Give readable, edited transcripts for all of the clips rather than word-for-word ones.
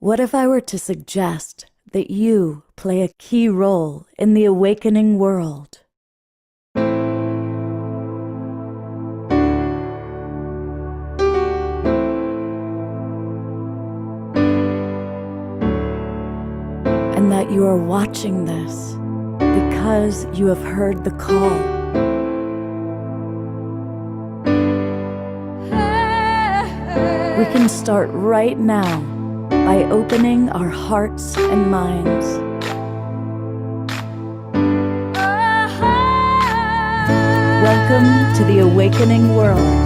What if I were to suggest that you play a key role in the awakening world? And that you are watching this because you have heard the call. We can start right now by opening our hearts and minds. Welcome to the awakening world.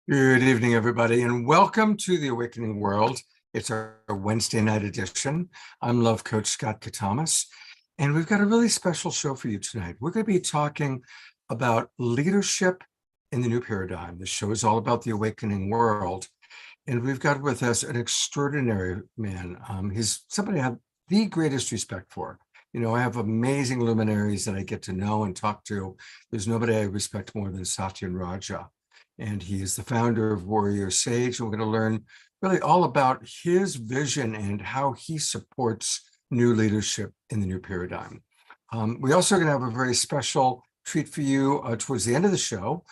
Good evening, everybody, and welcome to the Awakening World. It's our Wednesday night edition. I'm Love Coach Scott Katamas, and we've got a really special show for you tonight. We're going to be talking about leadership in the new paradigm. The show is all about the awakening world, and we've got with us an extraordinary man. He's somebody I have the greatest respect for. You know, I have amazing luminaries that I get to know and talk to. There's nobody I respect more than Satyen Raja. And he is the founder of Warrior Sage. And we're going to learn really all about his vision and how he supports new leadership in the new paradigm. We also are going to have a very special treat for you towards the end of the show.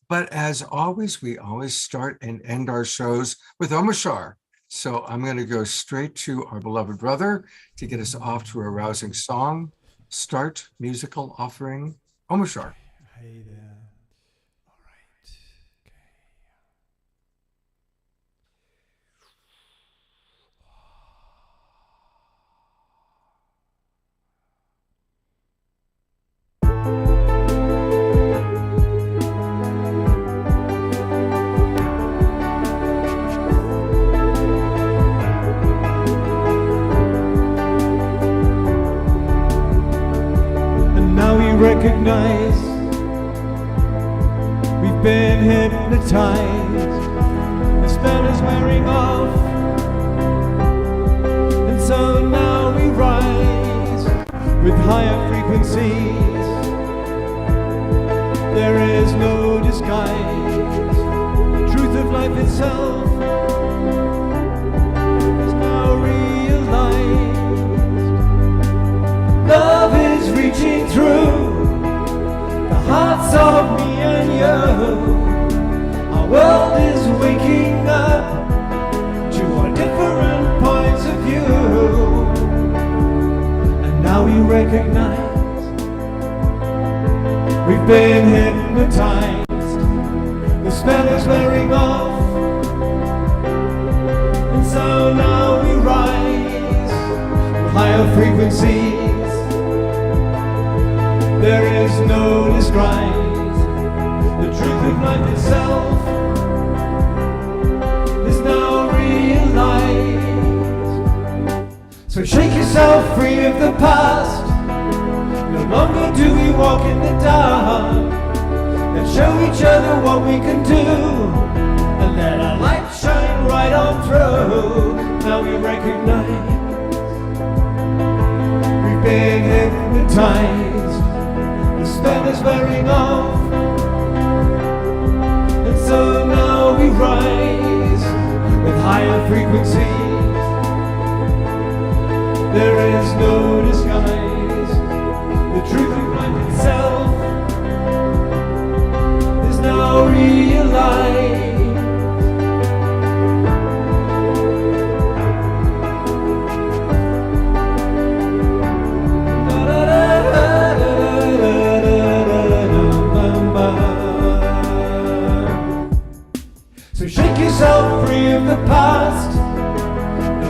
But as always, we always start and end our shows with Om Shar. So I'm going to go straight to our beloved brother to get us off to a rousing song. Start musical offering Om Shar. Hey there. Recognize we've been hypnotized, the spell is wearing off, and so now we rise with higher frequencies. There is no disguise, the truth of life itself is now realized. Love is reaching through hearts of me and you. Our world is waking up to our different points of view, and now we recognize we've been hypnotized. The spell is wearing off, and so now we rise with higher frequencies. There is no disguise, the truth of life itself is now realized. So shake yourself free of the past, no longer do we walk in the dark. Let's show each other what we can do, and let our light shine right on through. Now we recognize we've been hypnotized. The spell is wearing off, and so now we rise with higher frequencies. There is no disguise, the truth of life itself is now realized. yourself free of the past.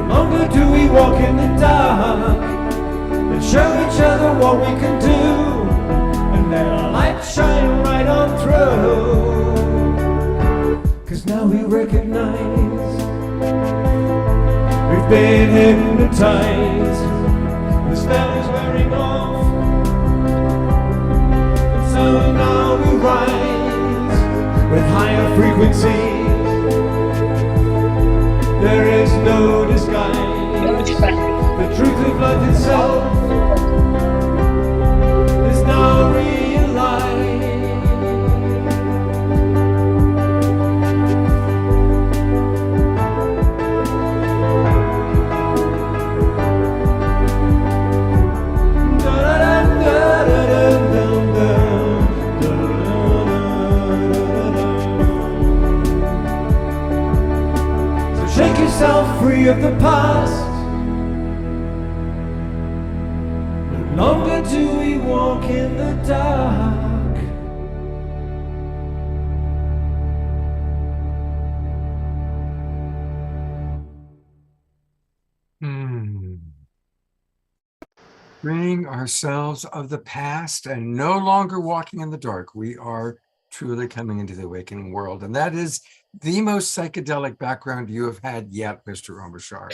No longer do we walk in the dark. Let's show each other what we can do, and let our light shine right on through. 'Cause now we recognize we've been hypnotized. The spell is wearing off, and so now we rise with higher frequencies. There is no disguise. The truth of life itself is now realized. Shake yourself free of the past. No longer do we walk in the dark. Freeing ourselves of the past and no longer walking in the dark. We are truly coming into the awakening world. And that is the most psychedelic background you have had yet, Mr. Omischar.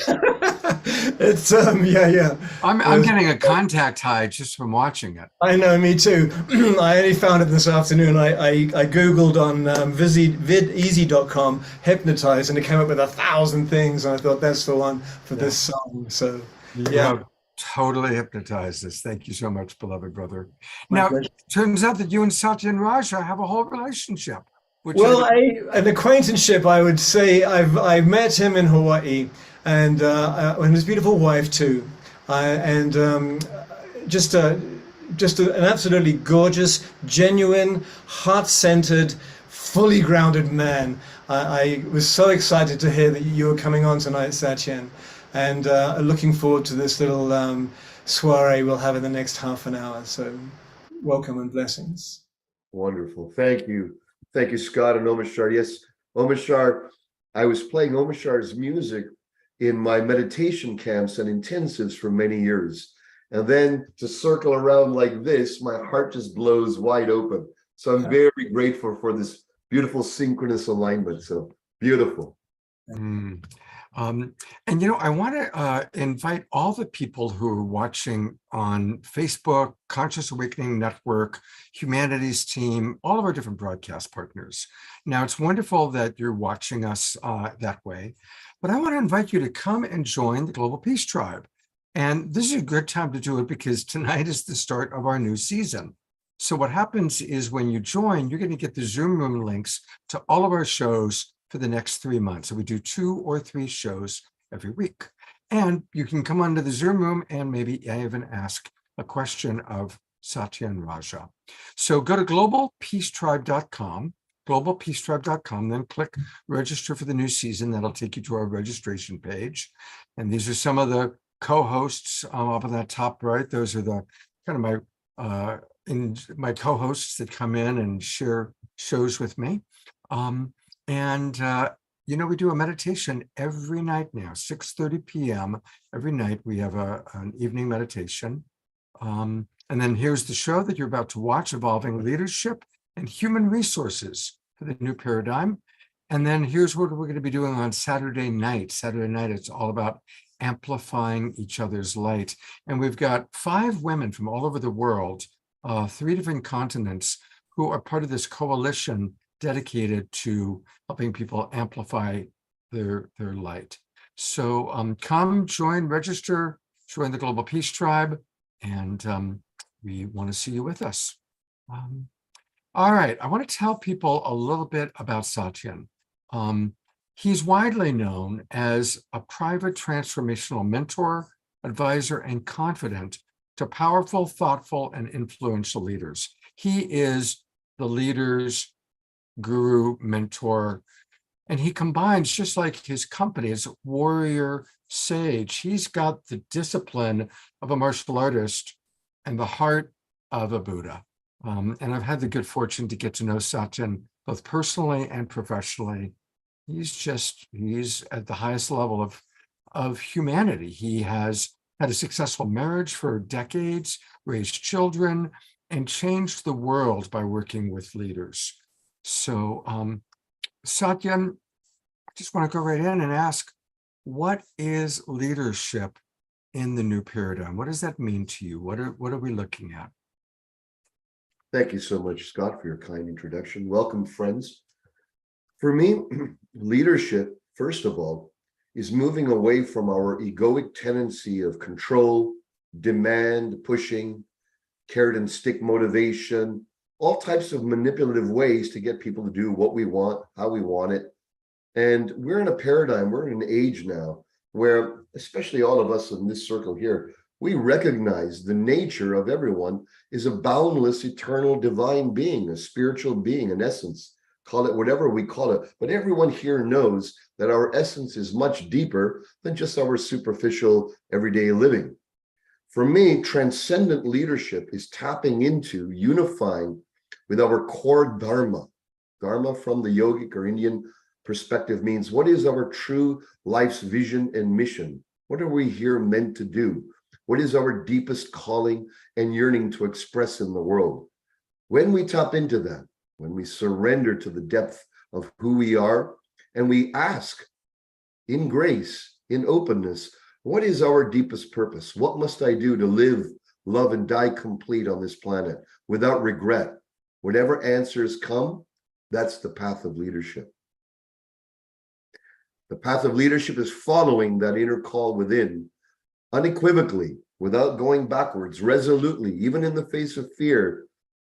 It's yeah. I'm getting a contact high just from watching it. I know, me too. I only found it this afternoon. I googled on videasy.com hypnotize, and it came up with 1,000 things, and I thought that's the one for this song. So You yeah. have totally hypnotized us. Thank you so much, beloved brother. My Now, pleasure. turns out that you and Satya and Raja have a whole relationship. Which Well, an acquaintanceship, I would say. I met him in Hawaii, and his beautiful wife too, and just an absolutely gorgeous, genuine, heart-centered, fully grounded man. I was so excited to hear that you were coming on tonight, Satyen, and looking forward to this little soiree we'll have in the next half an hour. So, welcome and blessings. Wonderful. Thank you. Thank you, Scott and Omischar. Yes, Omischar, I was playing Omischar's music in my meditation camps and intensives for many years. And then to circle around like this, my heart just blows wide open. So I'm very grateful for this beautiful synchronous alignment. So beautiful. And I want to invite all the people who are watching on Facebook, Conscious Awakening Network, Humanities Team, all of our different broadcast partners. Now, it's wonderful that you're watching us that way, but I want to invite you to come and join the Global Peace Tribe. And this is a good time to do it because tonight is the start of our new season. So what happens is when you join, you're going to get the Zoom room links to all of our shows for the next 3 months. So we do 2 or 3 shows every week. And you can come onto the Zoom room and maybe even ask a question of Satya and Raja. So go to globalpeacetribe.com, then click register for the new season. That'll take you to our registration page. And these are some of the co-hosts up on that top right. Those are the kind of my co-hosts that come in and share shows with me. We do a meditation every night now, 6:30 p.m. Every night we have an evening meditation. And then here's the show that you're about to watch, Evolving Leadership and Human Resources for the New Paradigm. And then here's what we're going to be doing on Saturday night. Saturday night, it's all about amplifying each other's light. And we've got 5 women from all over the world, 3 different continents, who are part of this coalition dedicated to helping people amplify their light. So come, join, register, join the Global Peace Tribe, and we want to see you with us. All right, I want to tell people a little bit about Satyen. He's widely known as a private transformational mentor, advisor, and confidant to powerful, thoughtful, and influential leaders. He is the leader's guru, mentor, and he combines, just like his company, as warrior sage. He's got the discipline of a martial artist and the heart of a Buddha. And I've had the good fortune to get to know Satyen both personally and professionally. he's at the highest level of humanity. He has had a successful marriage for decades, raised children, and changed the world by working with leaders. So, Satyen, I just want to go right in and ask, what is leadership in the new paradigm? What does that mean to you? What are we looking at? Thank you so much, Scott, for your kind introduction. Welcome, friends. For me, leadership, first of all, is moving away from our egoic tendency of control, demand, pushing, carrot and stick motivation, all types of manipulative ways to get people to do what we want, how we want it. And we're in a paradigm, we're in an age now where, especially all of us in this circle here, we recognize the nature of everyone is a boundless, eternal, divine being, a spiritual being, an essence. Call it whatever we call it. But everyone here knows that our essence is much deeper than just our superficial everyday living. For me, transcendent leadership is tapping into, unifying with our core dharma. Dharma from the yogic or Indian perspective means, what is our true life's vision and mission? What are we here meant to do? What is our deepest calling and yearning to express in the world? When we tap into that, when we surrender to the depth of who we are, and we ask in grace, in openness, what is our deepest purpose? What must I do to live, love, and die complete on this planet without regret? Whatever answers come, that's the path of leadership. The path of leadership is following that inner call within, unequivocally, without going backwards, resolutely, even in the face of fear,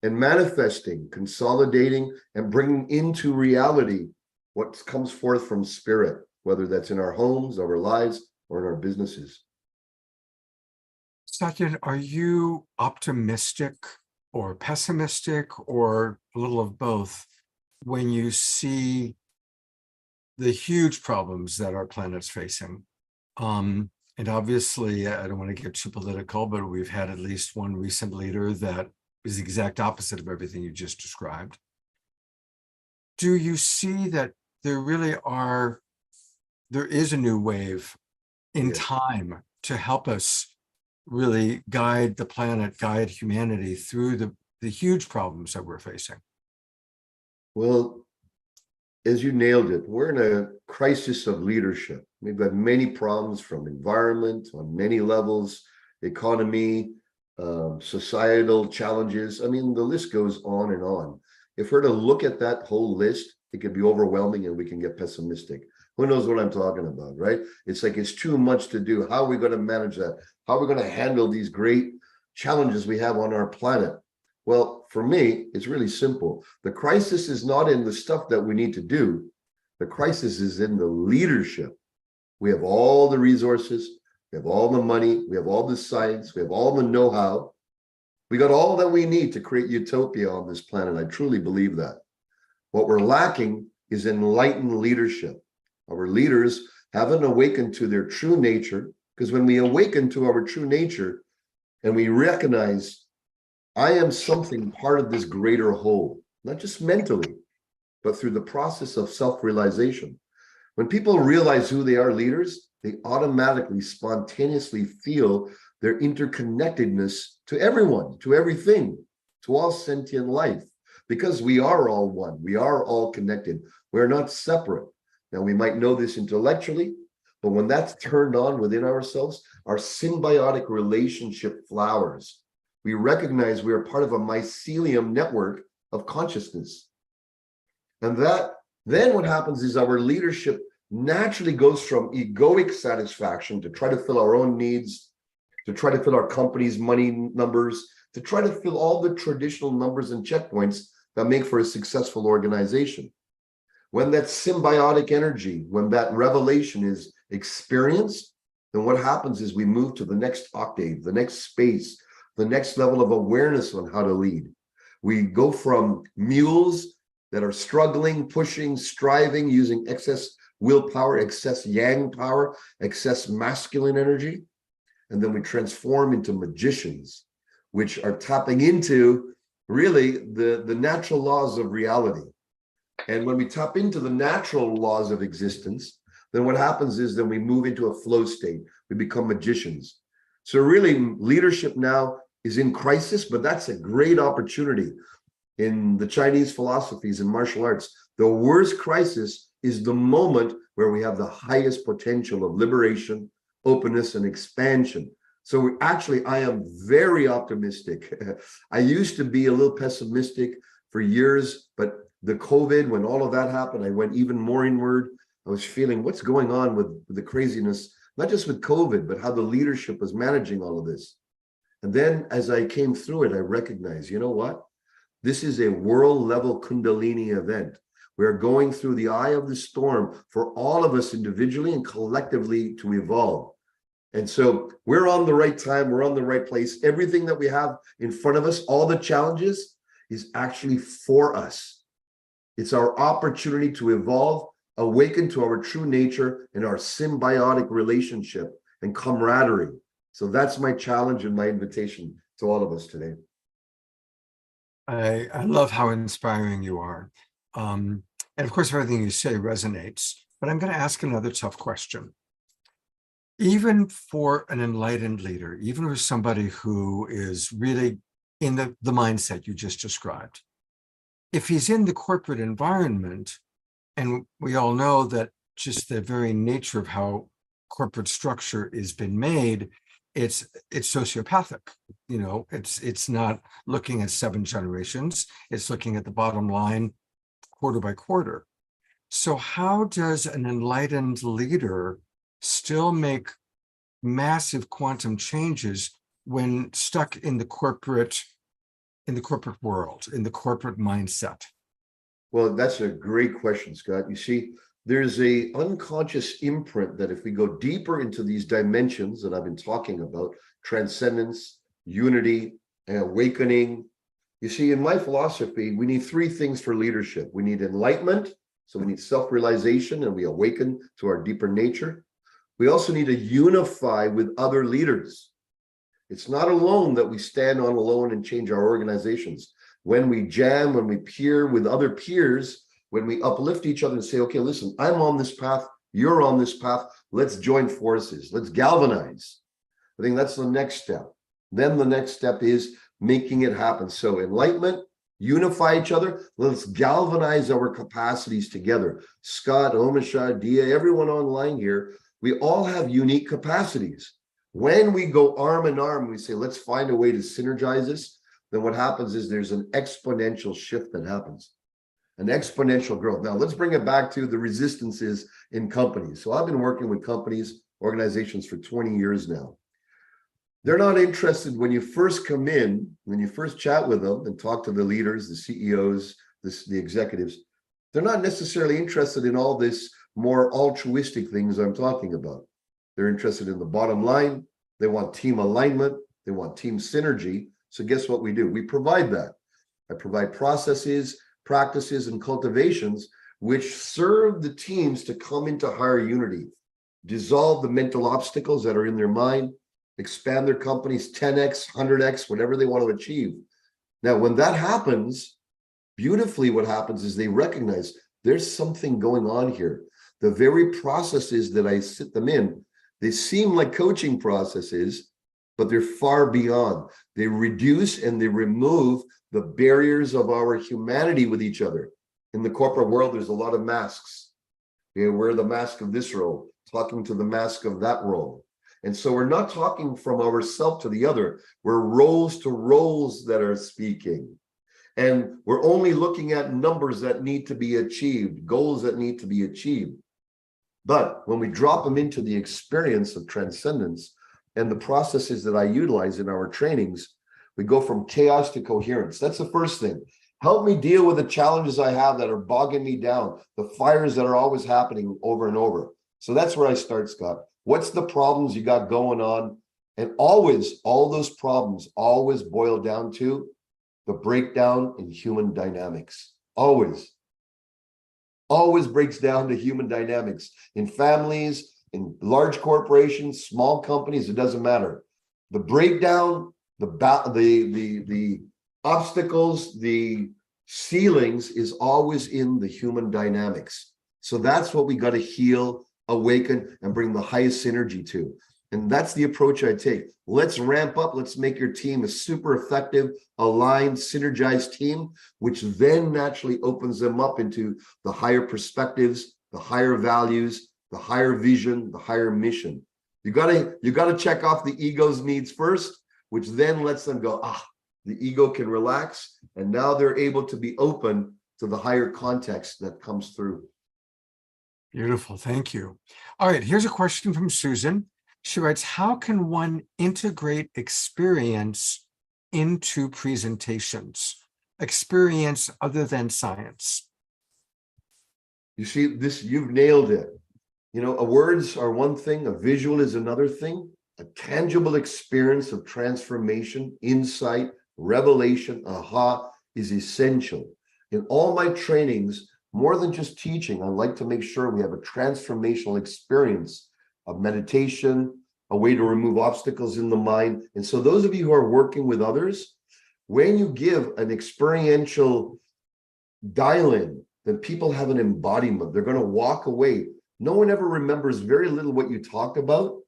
and manifesting, consolidating, and bringing into reality what comes forth from spirit, whether that's in our homes, our lives, or in our businesses. Satyen, are you optimistic or pessimistic or a little of both when you see the huge problems that our planet's facing? And obviously, I don't want to get too political, but we've had at least one recent leader that is the exact opposite of everything you just described. Do you see that there is a new wave in time to help us really guide the planet, guide humanity through the huge problems that we're facing? Well, as you nailed it, we're in a crisis of leadership. We've got many problems, from environment on many levels, economy, societal challenges. I mean, the list goes on and on. If we're to look at that whole list, it could be overwhelming and we can get pessimistic. Who knows what I'm talking about, right? It's like it's too much to do. How are we going to manage that? How are we going to handle these great challenges we have on our planet? Well, for me, it's really simple. The crisis is not in the stuff that we need to do. The crisis is in the leadership. We have all the resources, we have all the money, we have all the science, we have all the know-how. We got all that we need to create utopia on this planet. I truly believe that. What we're lacking is enlightened leadership. Our leaders haven't awakened to their true nature, because when we awaken to our true nature and we recognize I am something part of this greater whole, not just mentally, but through the process of self-realization. When people realize who they are, leaders, they automatically, spontaneously feel their interconnectedness to everyone, to everything, to all sentient life, because we are all one. We are all connected. We're not separate. Now, we might know this intellectually, but when that's turned on within ourselves, our symbiotic relationship flowers. We recognize we are part of a mycelium network of consciousness. And that then what happens is our leadership naturally goes from egoic satisfaction to try to fill our own needs, to try to fill our company's money numbers, to try to fill all the traditional numbers and checkpoints that make for a successful organization. When that symbiotic energy, when that revelation is experienced, then what happens is we move to the next octave, the next space, the next level of awareness on how to lead. We go from mules that are struggling, pushing, striving, using excess willpower, excess yang power, excess masculine energy, and then we transform into magicians, which are tapping into really the natural laws of reality. And when we tap into the natural laws of existence, then what happens is then we move into a flow state. We become magicians. So really, leadership now is in crisis, but that's a great opportunity. In the Chinese philosophies and martial arts, the worst crisis is the moment where we have the highest potential of liberation, openness, and expansion. So actually, I am very optimistic. I used to be a little pessimistic for years, but the COVID, when all of that happened, I went even more inward. I was feeling what's going on with the craziness, not just with COVID, but how the leadership was managing all of this. And then as I came through it, I recognized, you know what? This is a world level Kundalini event. We're going through the eye of the storm for all of us individually and collectively to evolve. And so we're on the right time. We're on the right place. Everything that we have in front of us, all the challenges, is actually for us. It's our opportunity to evolve, awaken to our true nature and our symbiotic relationship and camaraderie. So that's my challenge and my invitation to all of us today. I love how inspiring you are. And of course, everything you say resonates, but I'm going to ask another tough question. Even for an enlightened leader, even for somebody who is really in the mindset you just described, if he's in the corporate environment, and we all know that just the very nature of how corporate structure has been made, it's sociopathic. You know, it's not looking at 7 generations, it's looking at the bottom line quarter by quarter. So how does an enlightened leader still make massive quantum changes when stuck in the corporate world, in the corporate mindset? Well, that's a great question, Scott. You see, there's a unconscious imprint that if we go deeper into these dimensions that I've been talking about, transcendence, unity, and awakening. You see, in my philosophy, we need 3 things for leadership. We need enlightenment, so we need self-realization and we awaken to our deeper nature. We also need to unify with other leaders. It's not alone that we stand on alone and change our organizations. When we jam, when we peer with other peers, when we uplift each other and say, okay, listen, I'm on this path, you're on this path, let's join forces, let's galvanize. I think that's the next step. Then the next step is making it happen. So enlightenment, unify each other, let's galvanize our capacities together. Scott, Omashar, Dia, everyone online here, we all have unique capacities. When we go arm in arm, we say, let's find a way to synergize this, then what happens is there's an exponential shift that happens, an exponential growth. Now, let's bring it back to the resistances in companies. So I've been working with companies, organizations for 20 years now. They're not interested when you first come in, when you first chat with them and talk to the leaders, the CEOs, the executives, they're not necessarily interested in all this more altruistic things I'm talking about. They're interested in the bottom line. They want team alignment. They want team synergy. So guess what we do? We provide that. I provide processes, practices, and cultivations which serve the teams to come into higher unity, dissolve the mental obstacles that are in their mind, expand their companies 10x, 100x, whatever they want to achieve. Now, when that happens, beautifully what happens is they recognize there's something going on here. The very processes that I sit them in, they seem like coaching processes, but they're far beyond. They reduce and they remove the barriers of our humanity with each other. In the corporate world, there's a lot of masks. You wear the mask of this role, talking to the mask of that role. And so we're not talking from ourselves to the other. We're roles to roles that are speaking. And we're only looking at numbers that need to be achieved, goals that need to be achieved. But when we drop them into the experience of transcendence and the processes that I utilize in our trainings, we go from chaos to coherence. That's the first thing. Help me deal with the challenges I have that are bogging me down, the fires that are always happening over and over. So that's where I start, Scott. What's the problems you got going on? And always, all those problems always boil down to the breakdown in human dynamics. Always breaks down to human dynamics in families, in large corporations, small companies, it doesn't matter. The breakdown, the obstacles, the ceilings is always in the human dynamics. So that's what we got to heal, awaken, and bring the highest synergy to. And that's the approach I take. Let's ramp up. Let's make your team a super effective, aligned, synergized team, which then naturally opens them up into the higher perspectives, the higher values, the higher vision, the higher mission. You gotta check off the ego's needs first, which then lets them go, the ego can relax, and now they're able to be open to the higher context that comes through. Beautiful. Thank you. All right. Here's a question from Susan. She writes, how can one integrate experience into presentations? Experience other than science. You see this, you've nailed it. You know, words are one thing, a visual is another thing. A tangible experience of transformation, insight, revelation, aha, is essential. In all my trainings, more than just teaching, I like to make sure we have a transformational experience of meditation, a way to remove obstacles in the mind. And so those of you who are working with others, when you give an experiential dial-in, then people have an embodiment. They're going to walk away. No one ever remembers very little what you talk about,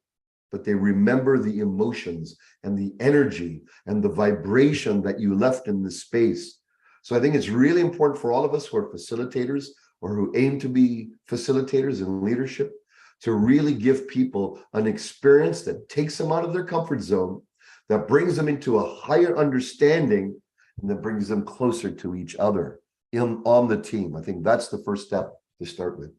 but they remember the emotions and the energy and the vibration that you left in the space. So I think it's really important for all of us who are facilitators or who aim to be facilitators in leadership to really give people an experience that takes them out of their comfort zone, that brings them into a higher understanding, and that brings them closer to each other on the team. I think that's the first step to start with.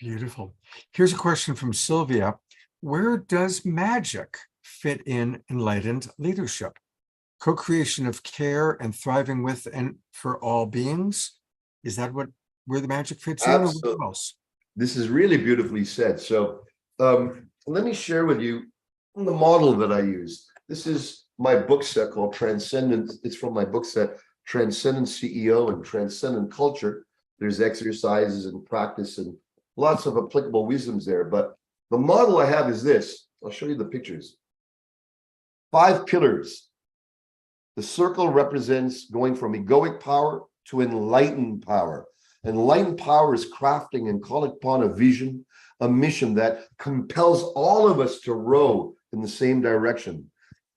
Beautiful. Here's a question from Sylvia. Where does magic fit in enlightened leadership? Co-creation of care and thriving with and for all beings? Is that where the magic fits in, or what else? This is really beautifully said. So let me share with you the model that I use. This is my book set called Transcendent. It's from my book set, Transcendent CEO and Transcendent Culture. There's exercises and practice and lots of applicable wisdoms there. But the model I have is this. I'll show you the pictures. 5 pillars. The circle represents going from egoic power to enlightened power. Enlightened power is crafting and calling upon a vision, a mission that compels all of us to row in the same direction.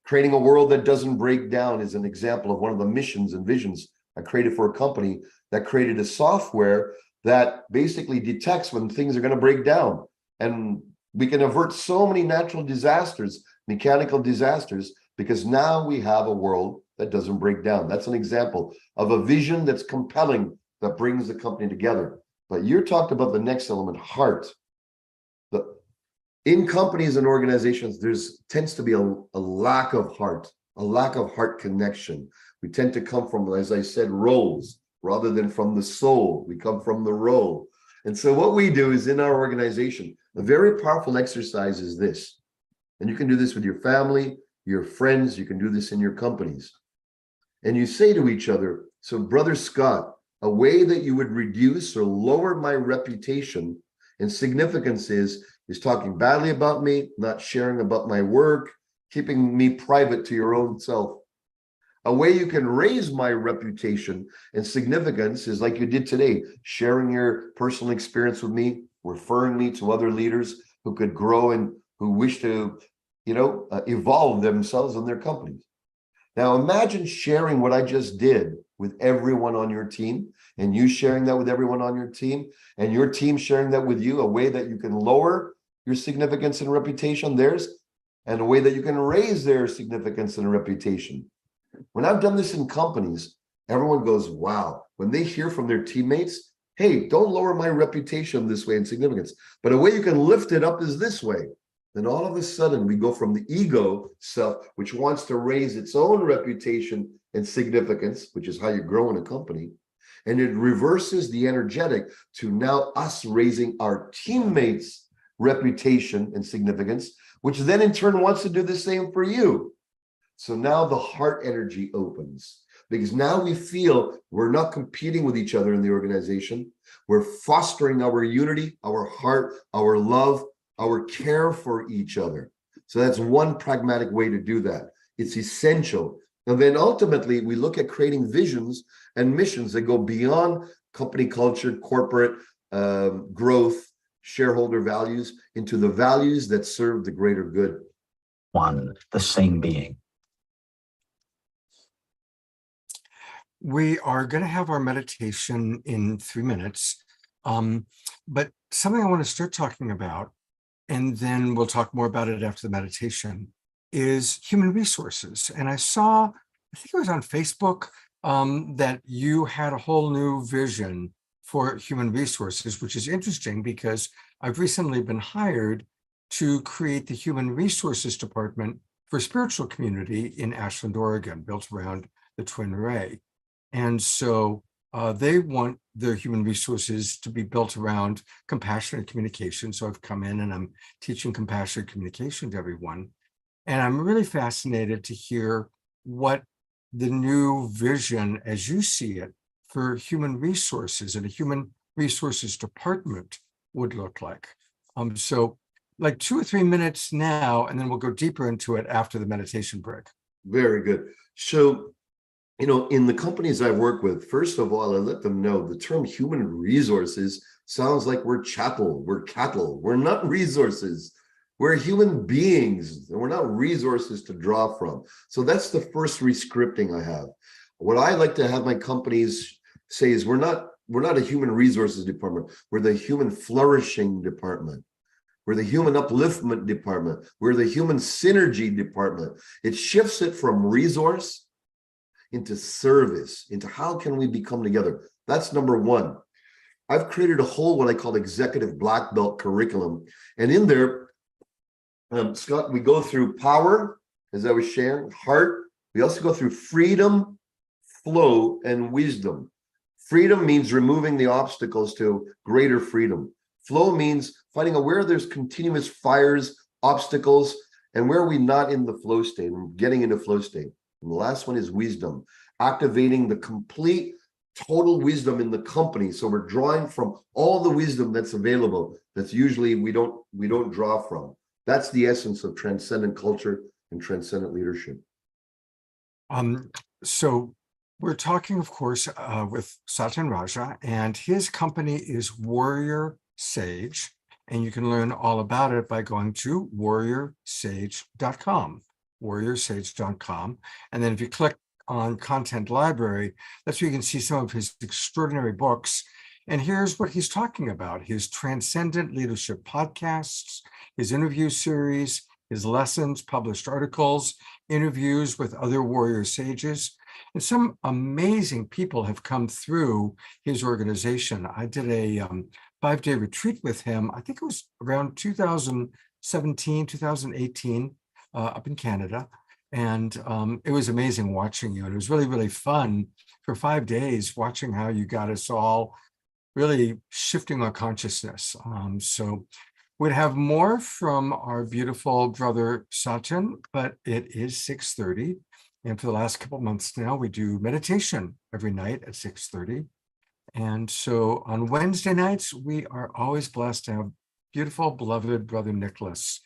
Creating a world that doesn't break down is an example of one of the missions and visions I created for a company that created a software that basically detects when things are going to break down. And we can avert so many natural disasters, mechanical disasters, because now we have a world that doesn't break down. That's an example of a vision that's compelling, that brings the company together. But you talked about the next element, heart. In companies and organizations, tends to be a lack of heart, a lack of heart connection. We tend to come from, as I said, roles rather than from the soul. We come from the role. And so what we do is in our organization, a very powerful exercise is this. And you can do this with your family, your friends, you can do this in your companies. And you say to each other, so Brother Scott, a way that you would reduce or lower my reputation and significance is talking badly about me, not sharing about my work, keeping me private to your own self. A way you can raise my reputation and significance is like you did today, sharing your personal experience with me, referring me to other leaders who could grow and who wish to, evolve themselves and their companies. Now imagine sharing what I just did with everyone on your team, and you sharing that with everyone on your team, and your team sharing that with you, a way that you can lower your significance and reputation, theirs, and a way that you can raise their significance and reputation. When I've done this in companies, everyone goes, wow. When they hear from their teammates, hey, don't lower my reputation this way and significance, but a way you can lift it up is this way. Then all of a sudden we go from the ego self, which wants to raise its own reputation and significance, which is how you grow in a company, and it reverses the energetic to now us raising our teammates' reputation and significance, which then in turn wants to do the same for you. So now the heart energy opens, because now we feel we're not competing with each other in the organization. We're fostering our unity, our heart, our love, our care for each other. So that's one pragmatic way to do that. It's essential And then ultimately, we look at creating visions and missions that go beyond company culture, corporate growth, shareholder values, into the values that serve the greater good. One, the same being. We are going to have our meditation in 3 minutes. But something I want to start talking about, and then we'll talk more about it after the meditation, is human resources. And I saw, I think it was on Facebook, that you had a whole new vision for human resources, which is interesting because I've recently been hired to create the human resources department for spiritual community in Ashland, Oregon, built around the Twin Ray. And so they want their human resources to be built around compassionate communication. So I've come in and I'm teaching compassionate communication to everyone. And I'm really fascinated to hear what the new vision, as you see it, for human resources and a human resources department would look like. So like 2 or 3 minutes now, and then we'll go deeper into it after the meditation break. Very good. So, you know, in the companies I work with, first of all, I let them know the term human resources sounds like we're chattel, we're cattle. We're not resources. We're human beings, and we're not resources to draw from. So that's the first rescripting I have. What I like to have my companies say is we're not a human resources department. We're the human flourishing department. We're the human upliftment department. We're the human synergy department. It shifts it from resource into service, into how can we become together. That's number one. I've created a whole what I call executive black belt curriculum. And in there, Scott, we go through power, as I was sharing, heart. We also go through freedom, flow, and wisdom. Freedom means removing the obstacles to greater freedom. Flow means finding out where there's continuous fires, obstacles, and where are we not in the flow state, and getting into flow state. And the last one is wisdom, activating the complete total wisdom in the company. So we're drawing from all the wisdom that's available. That's usually we don't draw from. That's the essence of transcendent culture and transcendent leadership. So we're talking, of course, with Satyen Raja, and his company is Warrior Sage, and you can learn all about it by going to warriorsage.com, warriorsage.com. And then if you click on Content Library, that's where you can see some of his extraordinary books. And here's what he's talking about: his Transcendent Leadership podcasts, his interview series, his lessons, published articles, interviews with other warrior sages. And some amazing people have come through his organization. I did a 5-day retreat with him. I think it was around 2017, 2018, up in Canada. And it was amazing watching you. And it was really, really fun for 5 days watching how you got us all really shifting our consciousness. So we'd have more from our beautiful brother Satyen, but it is 6:30. And for the last couple of months now, we do meditation every night at 6:30. And so on Wednesday nights, we are always blessed to have beautiful, beloved brother Nicholas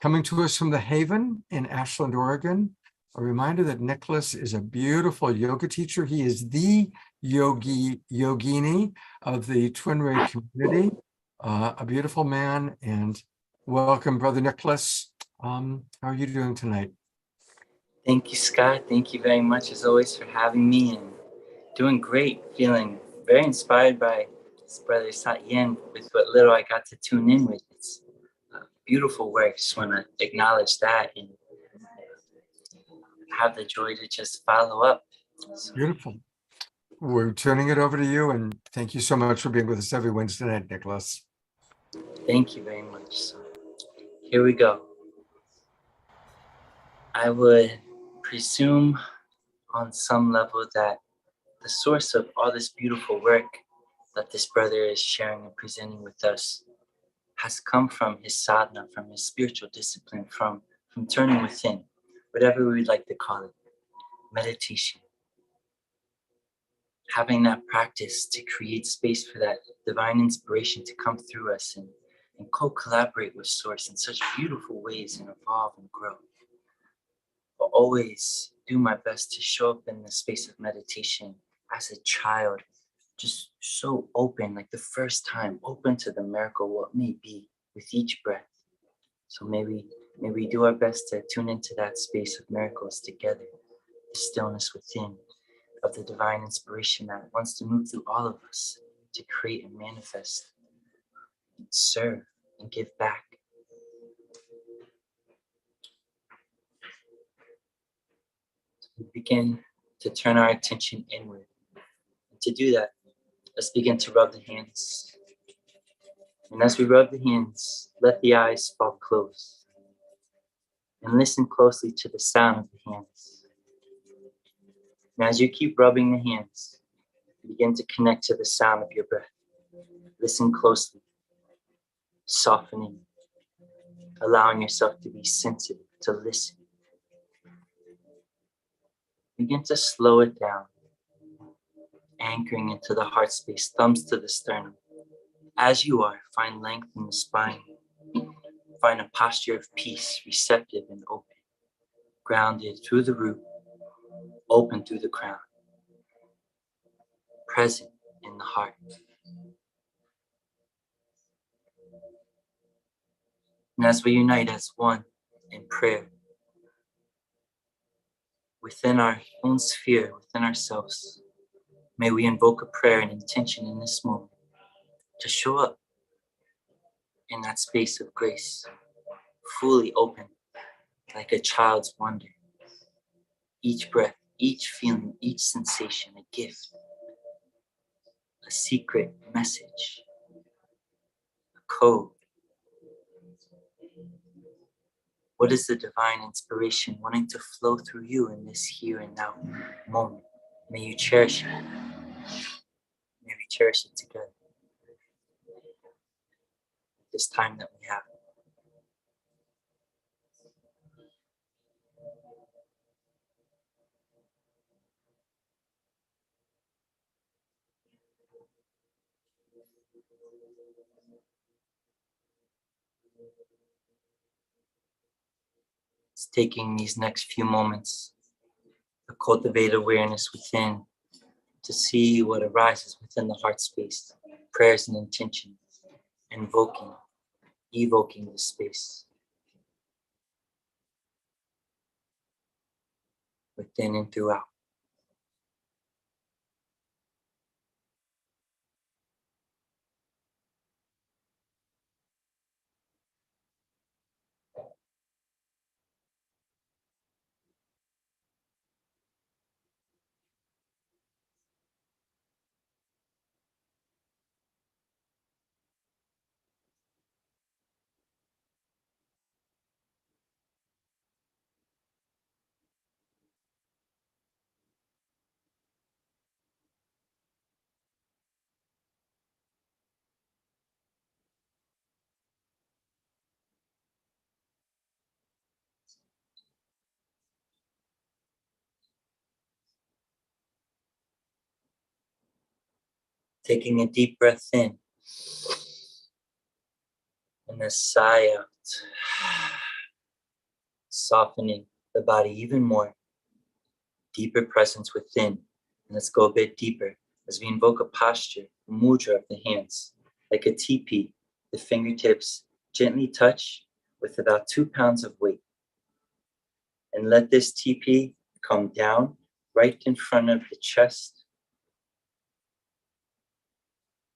coming to us from the Haven in Ashland, Oregon. A reminder that Nicholas is a beautiful yoga teacher. He is the yogini of the Twin Ray community, a beautiful man. And welcome, brother Nicholas. How are you doing tonight? Thank you, Scott. Thank you very much, as always, for having me, and doing great. Feeling very inspired by this brother Satyen with what little I got to tune in with. It's beautiful work. Just want to acknowledge that and have the joy to just follow up. So, Beautiful. We're turning it over to you, and thank you so much for being with us every Wednesday night, Nicholas. thank you very much. So, here we go. I would presume on some level that the source of all this beautiful work that this brother is sharing and presenting with us has come from his sadhana, from his spiritual discipline, from turning within, whatever we'd like to call it, meditation. Having that practice to create space for that divine inspiration to come through us and co-collaborate with Source in such beautiful ways and evolve and grow. But always do my best to show up in the space of meditation as a child, just so open, like the first time, open to the miracle, what may be with each breath. So maybe we do our best to tune into that space of miracles together, the stillness within, of the divine inspiration that wants to move through all of us to create and manifest, and serve and give back. So we begin to turn our attention inward. And to do that, let's begin to rub the hands. And as we rub the hands, let the eyes fall closed. And listen closely to the sound of the hands. And as you keep rubbing the hands, begin to connect to the sound of your breath. Listen closely, softening, allowing yourself to be sensitive, to listen. Begin to slow it down, anchoring into the heart space, thumbs to the sternum. As you are, find length in the spine. Find a posture of peace, receptive and open, grounded through the root, open through the crown, present in the heart. And as we unite as one in prayer, within our own sphere, within ourselves, may we invoke a prayer and intention in this moment to show up in that space of grace, fully open, like a child's wonder. Each breath, each feeling, each sensation, a gift, a secret message, a code. What is the divine inspiration wanting to flow through you in this here and now moment? May you cherish it. May we cherish it together. This time that we have. It's taking these next few moments to cultivate awareness within, to see what arises within the heart space, prayers and intentions, evoking the space within and throughout. Taking a deep breath in and a sigh out, softening the body even more, deeper presence within. And let's go a bit deeper as we invoke a posture, a mudra of the hands, like a teepee. The fingertips gently touch with about 2 pounds of weight. And let this teepee come down right in front of the chest.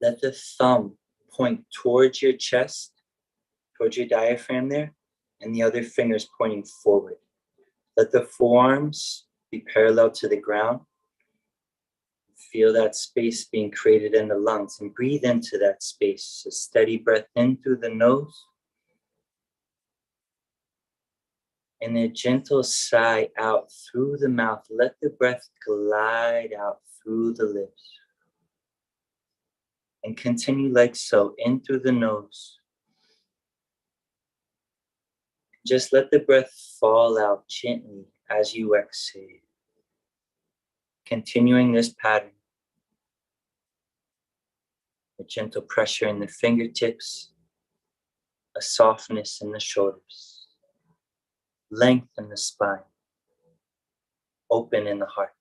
Let the thumb point towards your chest, towards your diaphragm there, and the other fingers pointing forward. Let the forearms be parallel to the ground. Feel that space being created in the lungs and breathe into that space. A steady breath in through the nose and a gentle sigh out through the mouth. Let the breath glide out through the lips. And continue like so, in through the nose. Just let the breath fall out gently as you exhale. Continuing this pattern. A gentle pressure in the fingertips, a softness in the shoulders, length in the spine, open in the heart.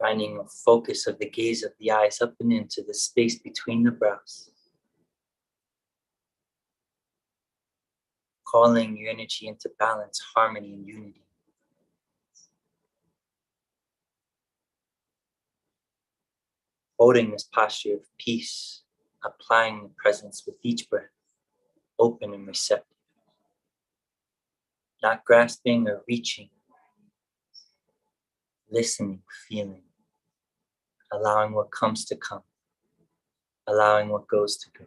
Finding a focus of the gaze of the eyes up and into the space between the brows. Calling your energy into balance, harmony, and unity. Holding this posture of peace, applying the presence with each breath, open and receptive. Not grasping or reaching, listening, feeling, allowing what comes to come, allowing what goes to go.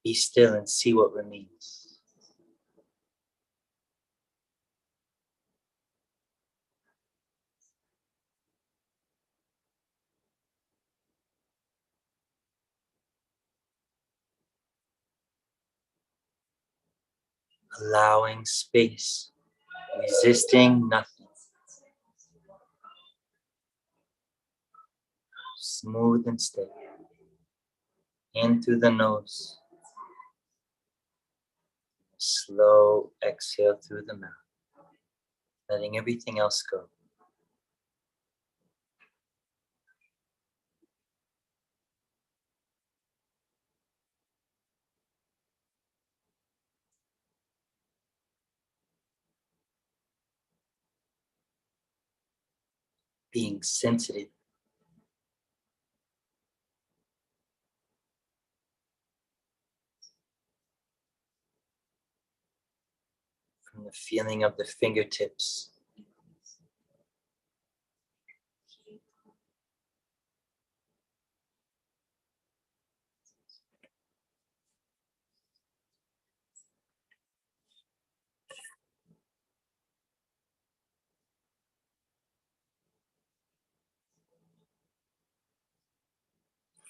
Be still and see what remains. Allowing space, resisting nothing. Smooth and steady. In through the nose. Slow exhale through the mouth. Letting everything else go. Being sensitive. From the feeling of the fingertips.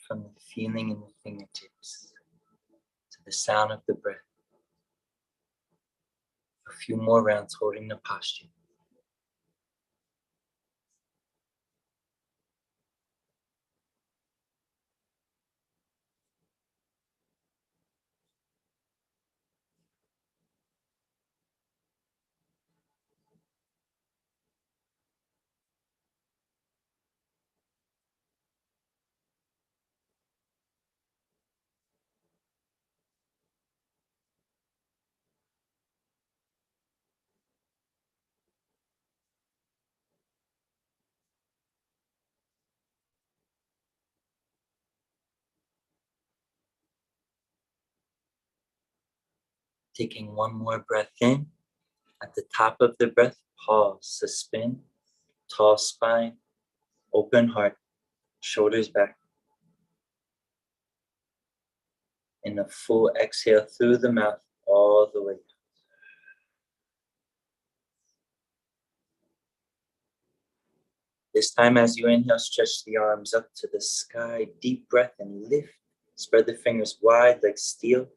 From the feeling in the fingertips to the sound of the breath. A few more rounds holding the posture. Taking one more breath in. At the top of the breath, pause, suspend, tall spine, open heart, shoulders back. And a full exhale through the mouth all the way. This time as you inhale, stretch the arms up to the sky, deep breath and lift. Spread the fingers wide like steel.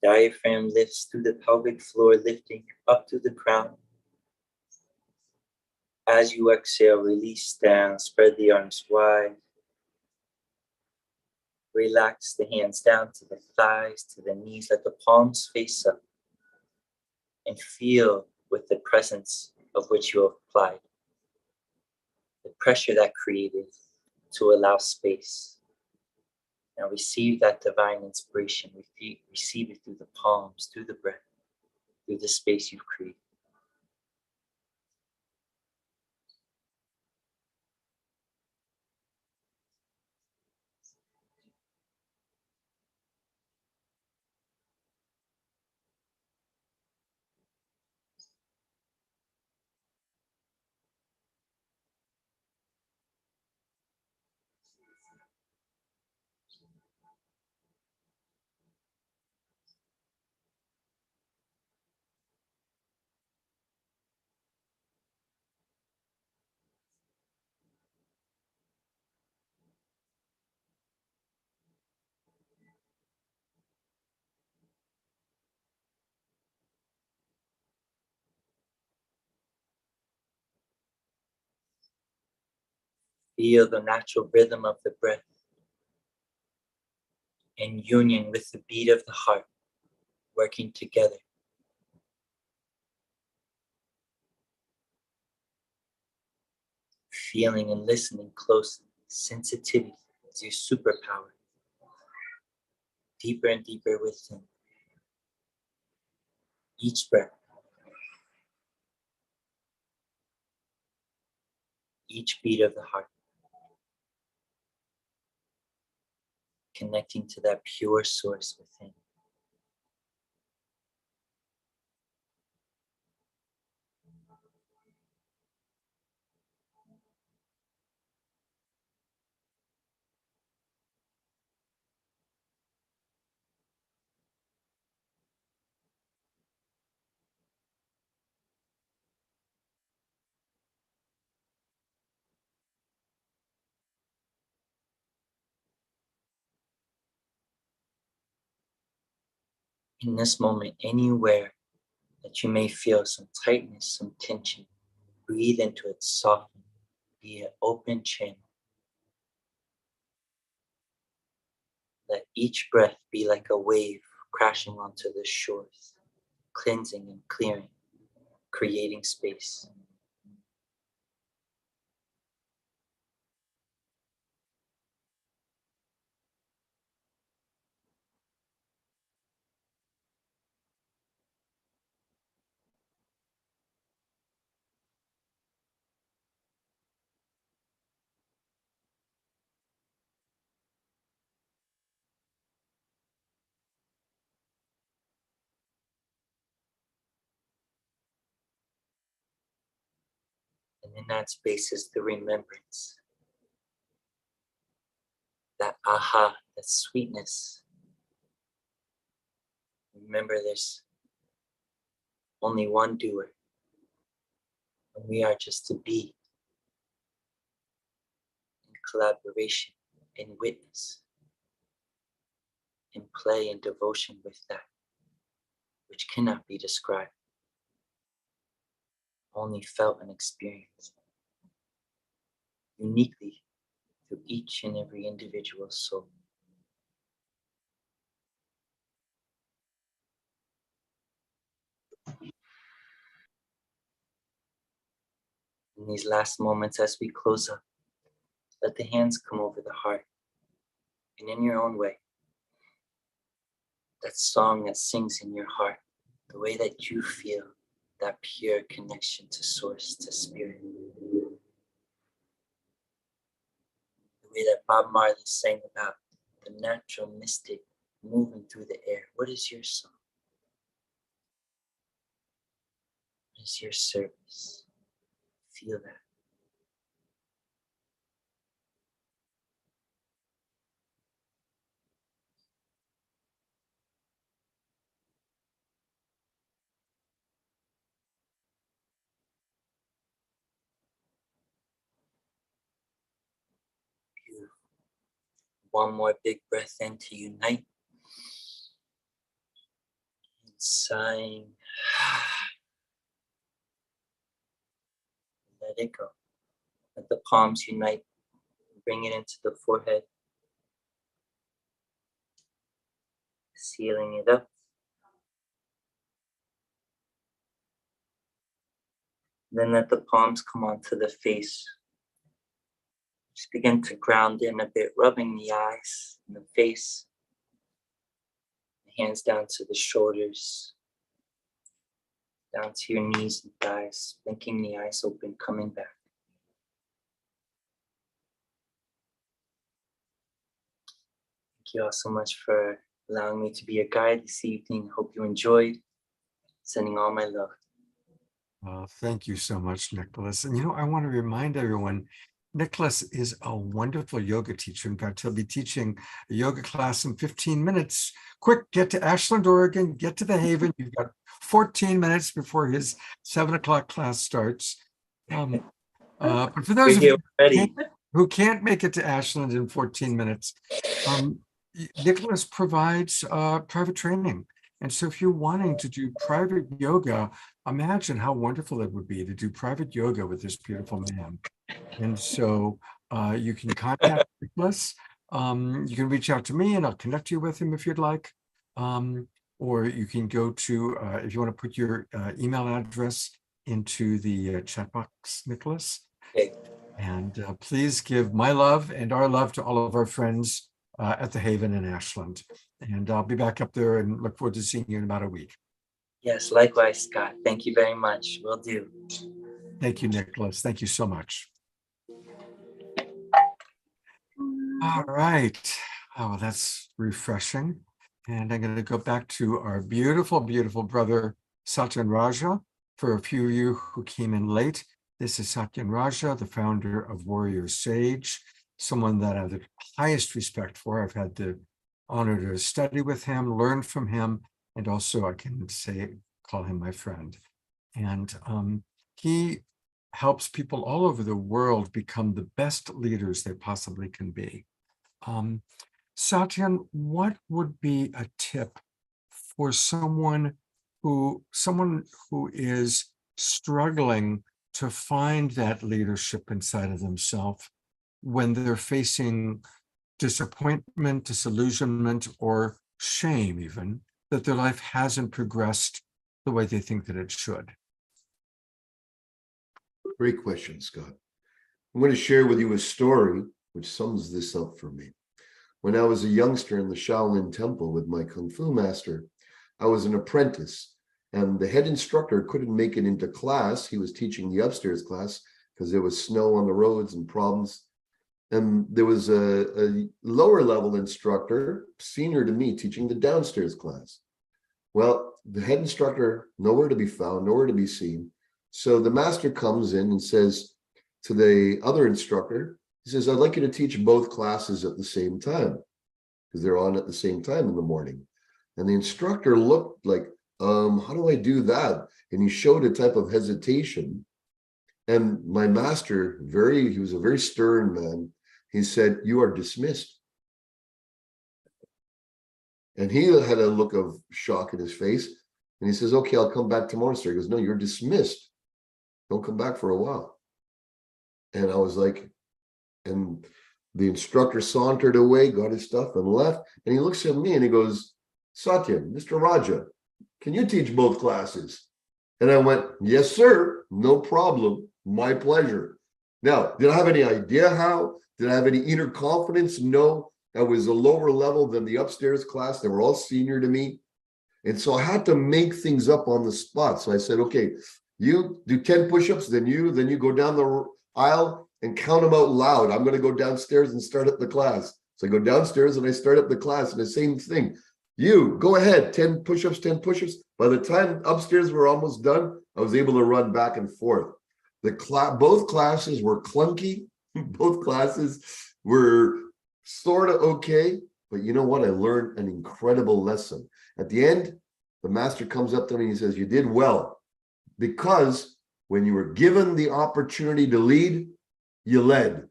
Diaphragm lifts through the pelvic floor, lifting up to the crown. As you exhale, release down, spread the arms wide. Relax the hands down to the thighs, to the knees, let the palms face up. And feel with the presence of which you have applied. The pressure that created to allow space. Now receive that divine inspiration. Receive it through the palms, through the breath, through the space you've created. Feel the natural rhythm of the breath in union with the beat of the heart. working together. Feeling and listening closely. Sensitivity is your superpower. Deeper and deeper within. Each breath. Each beat of the heart. Connecting to that pure source within. In this moment, anywhere that you may feel some tightness, some tension, breathe into it, soften, be an open channel. Let each breath be like a wave crashing onto the shores, cleansing and clearing, creating space. And in that space is the remembrance. That aha, that sweetness. Remember, there's only one doer. And we are just to be in collaboration, in witness, in play and devotion with that which cannot be described, only felt and experienced uniquely through each and every individual soul. In these last moments as we close up, let the hands come over the heart, and in your own way, that song that sings in your heart, the way that you feel that pure connection to source, to spirit. The way that Bob Marley sang about the natural mystic moving through the air. What is your song? What is your service? Feel that. Beautiful. One more big breath in to unite. And sighing. Let it go. Let the palms unite. Bring it into the forehead. Sealing it up. Then let the palms come onto the face. Just begin to ground in a bit, rubbing the eyes and the face. The hands down to the shoulders. Down to your knees and thighs. Blinking the eyes open, coming back. Thank you all so much for allowing me to be your guide this evening. Hope you enjoyed. Sending all my love. Thank you so much, Nicholas. And I want to remind everyone, Nicholas is a wonderful yoga teacher. In fact, he'll be teaching a yoga class in 15 minutes. Quick, get to Ashland, Oregon, get to the Haven. You've got 14 minutes before his 7 o'clock class starts. But for those of you who can't make it to Ashland in 14 minutes, Nicholas provides private training. And so if you're wanting to do private yoga, imagine how wonderful it would be to do private yoga with this beautiful man. And so you can contact Nicholas. You can reach out to me and I'll connect you with him if you'd like. or you can go to, if you want to put your email address into the chat box, Nicholas. Okay. And please give my love and our love to all of our friends at the Haven in Ashland. And I'll be back up there and look forward to seeing you in about a week. Yes, likewise, Scott. Thank you very much. Will do. Thank you, Nicholas. Thank you so much. All right. Oh, that's refreshing. And I'm going to go back to our beautiful, beautiful brother, Satyen Raja. For a few of you who came in late, this is Satyen Raja, the founder of Warrior Sage, someone that I have the highest respect for. I've had the honor to study with him, learn from him, and also I can call him my friend. And he helps people all over the world become the best leaders they possibly can be. Satyen, what would be a tip for someone who is struggling to find that leadership inside of themselves when they're facing disappointment, disillusionment, or shame even, that their life hasn't progressed the way they think that it should? Great question, Scott. I'm going to share with you a story which sums this up for me. When I was a youngster in the Shaolin Temple with my Kung Fu master, I was an apprentice, and the head instructor couldn't make it into class. He was teaching the upstairs class because there was snow on the roads and problems. And there was a lower level instructor, senior to me, teaching the downstairs class. Well, the head instructor, nowhere to be found, nowhere to be seen. So the master comes in and says to the other instructor, he says, I'd like you to teach both classes at the same time, because they're on at the same time in the morning. And the instructor looked like, how do I do that? And he showed a type of hesitation. And my master, he was a very stern man. He said, you are dismissed. And he had a look of shock in his face. And he says, okay, I'll come back tomorrow, sir. He goes, no, you're dismissed. Don't come back for a while. And I was like, and the instructor sauntered away, got his stuff and left. And he looks at me and he goes, Satyen, Mr. Raja, can you teach both classes? And I went, yes, sir, no problem, my pleasure. Now, did I have any idea how? Did I have any inner confidence? No, I was a lower level than the upstairs class. They were all senior to me. And so I had to make things up on the spot. So I said, okay, you do 10 push-ups, then you go down the aisle and count them out loud. I'm going to go downstairs and start up the class. So I go downstairs and I start up the class, and the same thing. You go ahead, 10 push-ups, 10 push-ups. By the time upstairs were almost done, I was able to run back and forth. Both classes were clunky. Both classes were sort of okay. But you know what? I learned an incredible lesson. At the end, the master comes up to me and he says, you did well. Because when you were given the opportunity to lead, you led.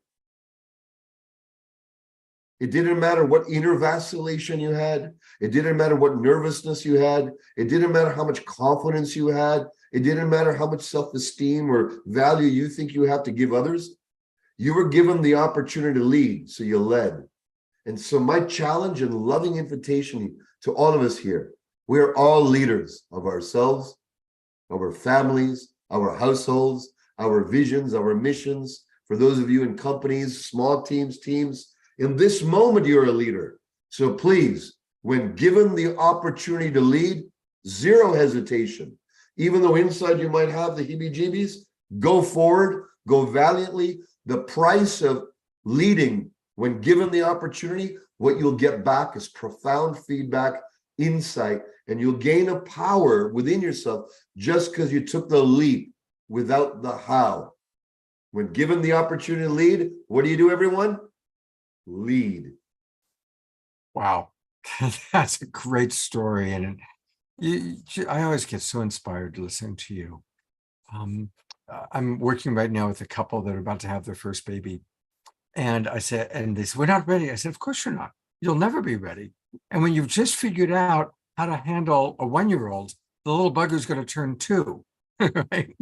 It didn't matter what inner vacillation you had. It didn't matter what nervousness you had. It didn't matter how much confidence you had. It didn't matter how much self-esteem or value you think you have to give others. You were given the opportunity to lead, so you led. And so my challenge and loving invitation to all of us here, we are all leaders of ourselves, our families, our households, our visions, our missions. For those of you in companies, small teams, in this moment, you're a leader. So please, when given the opportunity to lead, zero hesitation. Even though inside you might have the heebie-jeebies, go forward, go valiantly. The price of leading, when given the opportunity, what you'll get back is profound feedback, insight, and you'll gain a power within yourself just because you took the leap without the how. When given the opportunity to lead, what do you do, everyone? Lead. Wow, that's a great story. And I always get so inspired listening to you. I'm working right now with a couple that are about to have their first baby. And I said, and they said, we're not ready. I said, of course you're not. You'll never be ready. And when you've just figured out how to handle a 1-year-old, the little bugger's going to turn 2. Right?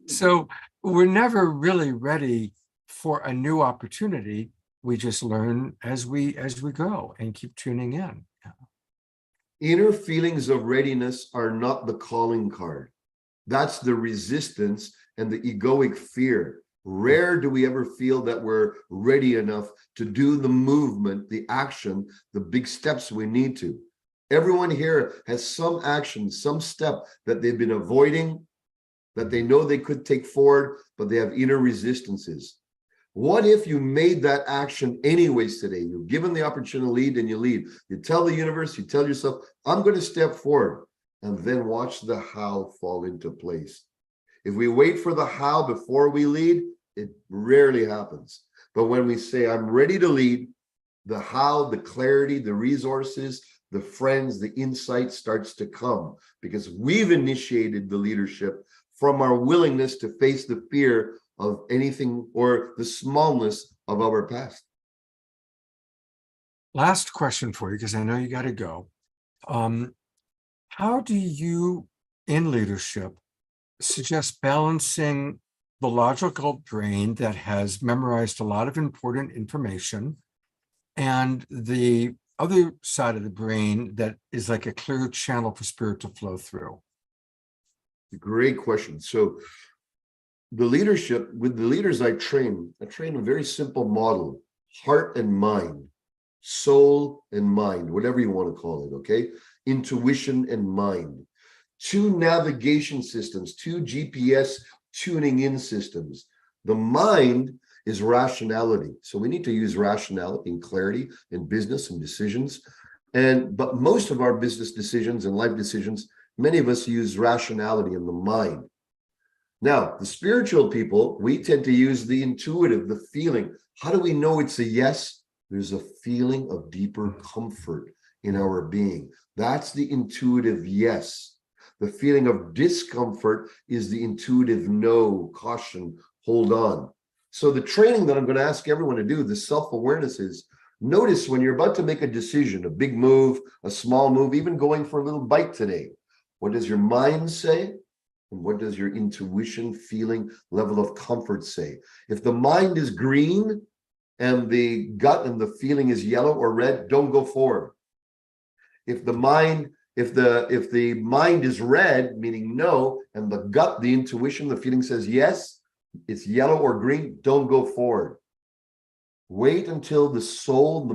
So we're never really ready for a new opportunity. We just learn as we go and keep tuning in. Inner feelings of readiness are not the calling card. That's the resistance and the egoic fear. Rare do we ever feel that we're ready enough to do the movement, the action, the big steps we need to. Everyone here has some action, some step that they've been avoiding, that they know they could take forward, but they have inner resistances. What if you made that action anyways today? You're given the opportunity to lead and you lead. You tell the universe, you tell yourself, I'm going to step forward, and then watch the how fall into place. If we wait for the how before we lead, it rarely happens. But when we say, I'm ready to lead, the how, the clarity, the resources, the friends, the insight starts to come, because we've initiated the leadership from our willingness to face the fear of anything or the smallness of our past. Last question for you, because I know you got to go. How do you, in leadership, suggest balancing the logical brain that has memorized a lot of important information and the other side of the brain that is like a clear channel for spirit to flow through? Great question. So the leadership, with the leaders I train a very simple model: heart and mind, soul and mind, whatever you want to call it, okay? Intuition and mind. Two navigation systems, two GPS tuning in systems. The mind is rationality. So we need to use rationality and clarity in business and decisions. But most of our business decisions and life decisions, many of us use rationality in the mind. Now, the spiritual people, we tend to use the intuitive, the feeling. How do we know it's a yes? There's a feeling of deeper comfort in our being. That's the intuitive yes. The feeling of discomfort is the intuitive no, caution, hold on. So the training that I'm going to ask everyone to do, the self-awareness, is notice when you're about to make a decision, a big move, a small move, even going for a little bite today. What does your mind say? And what does your intuition, feeling, level of comfort say? If the mind is green and the gut and the feeling is yellow or red, don't go forward. If the mind is red, meaning no, and the gut, the intuition, the feeling says yes, it's yellow or green, don't go forward. Wait until the soul,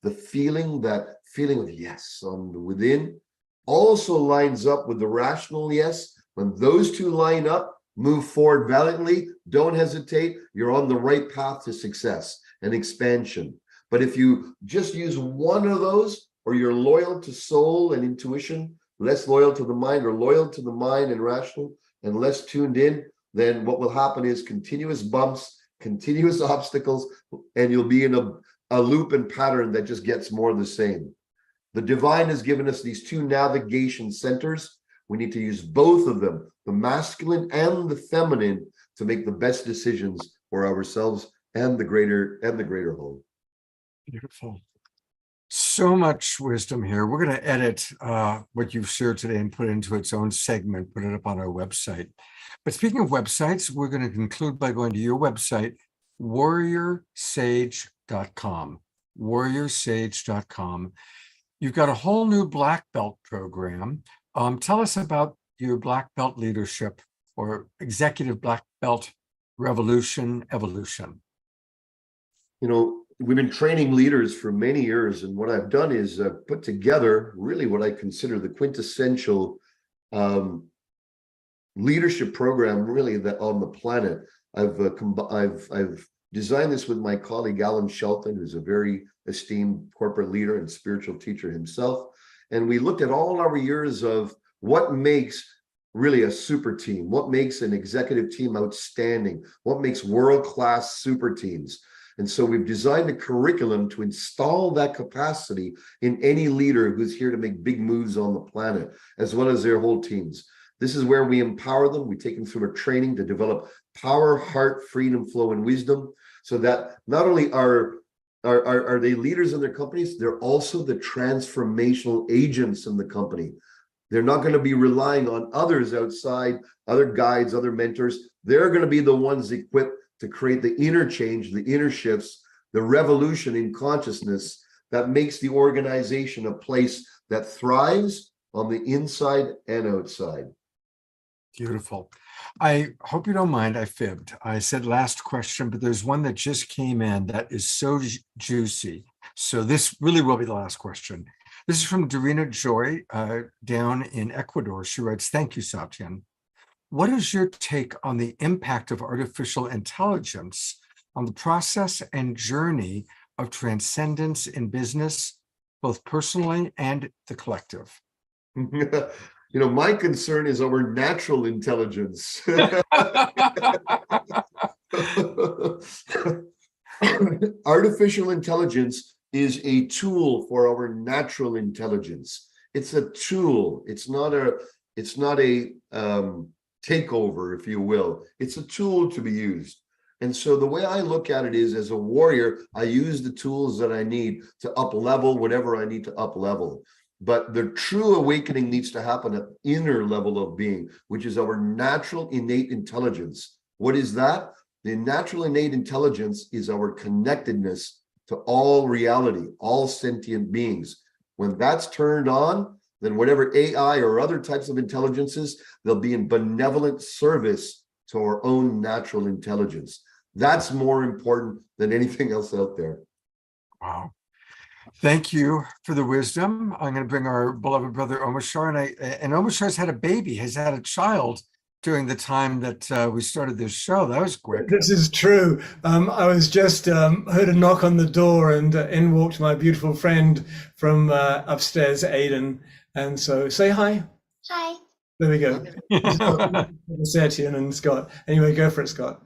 the feeling, that feeling of yes on the within also lines up with the rational yes. When those two line up, move forward valiantly, don't hesitate, you're on the right path to success and expansion. But if you just use one of those, or you're loyal to soul and intuition, less loyal to the mind, or loyal to the mind and rational, and less tuned in, then what will happen is continuous bumps, continuous obstacles, and you'll be in a loop and pattern that just gets more of the same. The divine has given us these two navigation centers. We need to use both of them, the masculine and the feminine, to make the best decisions for ourselves and the greater whole. Beautiful. So much wisdom here. We're going to edit what you've shared today and put it into its own segment, put it up on our website. But speaking of websites, we're going to conclude by going to your website, warriorsage.com. warriorsage.com. You've got a whole new black belt program. Tell us about your black belt leadership, or executive black belt evolution. You know, we've been training leaders for many years, and what I've done is put together really what I consider the quintessential leadership program really that on the planet. I've designed this with my colleague Alan Shelton, who's a very esteemed corporate leader and spiritual teacher himself. And we looked at all our years of what makes really a super team, what makes an executive team outstanding, what makes world-class super teams. And so we've designed a curriculum to install that capacity in any leader who's here to make big moves on the planet, as well as their whole teams. This is where we empower them. We take them through a training to develop power, heart, freedom, flow, and wisdom, so that not only are they leaders in their companies, they're also the transformational agents in the company. They're not going to be relying on others outside, other guides, other mentors. They're going to be the ones equipped to create the inner change, the inner shifts, the revolution in consciousness that makes the organization a place that thrives on the inside and outside. Beautiful. I hope you don't mind. I fibbed. I said last question, but there's one that just came in that is so juicy. So this really will be the last question. This is from Dorina Joy down in Ecuador. She writes, "Thank you, Satyen. What is your take on the impact of artificial intelligence on the process and journey of transcendence in business, both personally and the collective?" You know, my concern is our natural intelligence. Artificial intelligence is a tool for our natural intelligence. It's a tool. It's not a takeover, if you will. It's a tool to be used. And so the way I look at it is, as a warrior, I use the tools that I need to up level whatever I need to up level. But the true awakening needs to happen at the inner level of being, which is our natural innate intelligence. What is that? The natural innate intelligence is our connectedness to all reality, all sentient beings. When that's turned on, then whatever AI or other types of intelligences, they'll be in benevolent service to our own natural intelligence. That's more important than anything else out there. Wow. Thank you for the wisdom. I'm going to bring our beloved brother Omashar, and Omashar's had a baby, has had a child during the time that we started this show. That was quick. This is true. I was just heard a knock on the door, and in walked my beautiful friend from upstairs, Aidan. And so say hi. Hi. There we go. Satyen and Scott. Anyway, go for it, Scott.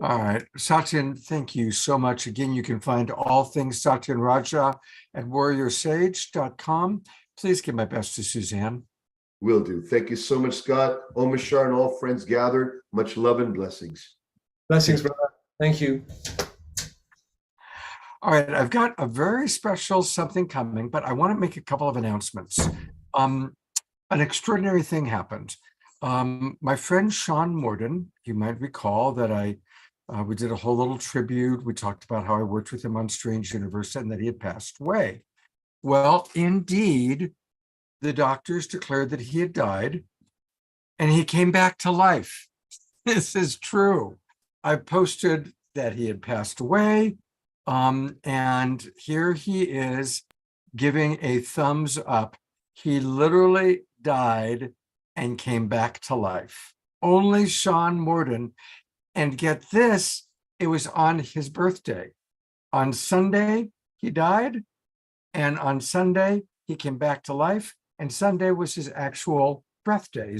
All right. Satyen, thank you so much. Again, you can find all things Satyen Raja at warriorsage.com. Please give my best to Suzanne. Will do. Thank you so much, Scott, Omashar, and all friends gathered. Much love and blessings. Blessings, brother. Thank you. All right. I've got a very special something coming, but I want to make a couple of announcements. An extraordinary thing happened. My friend Sean Morden, you might recall that we did a whole little tribute. We talked about how I worked with him on Strange Universe and that he had passed away. Well, indeed, the doctors declared that he had died and he came back to life. This is true. I posted that he had passed away. And here he is giving a thumbs up. He literally died and came back to life. Only Sean Morden. And get this, it was on his birthday. On Sunday, he died. And on Sunday, he came back to life. And Sunday was his actual birthday.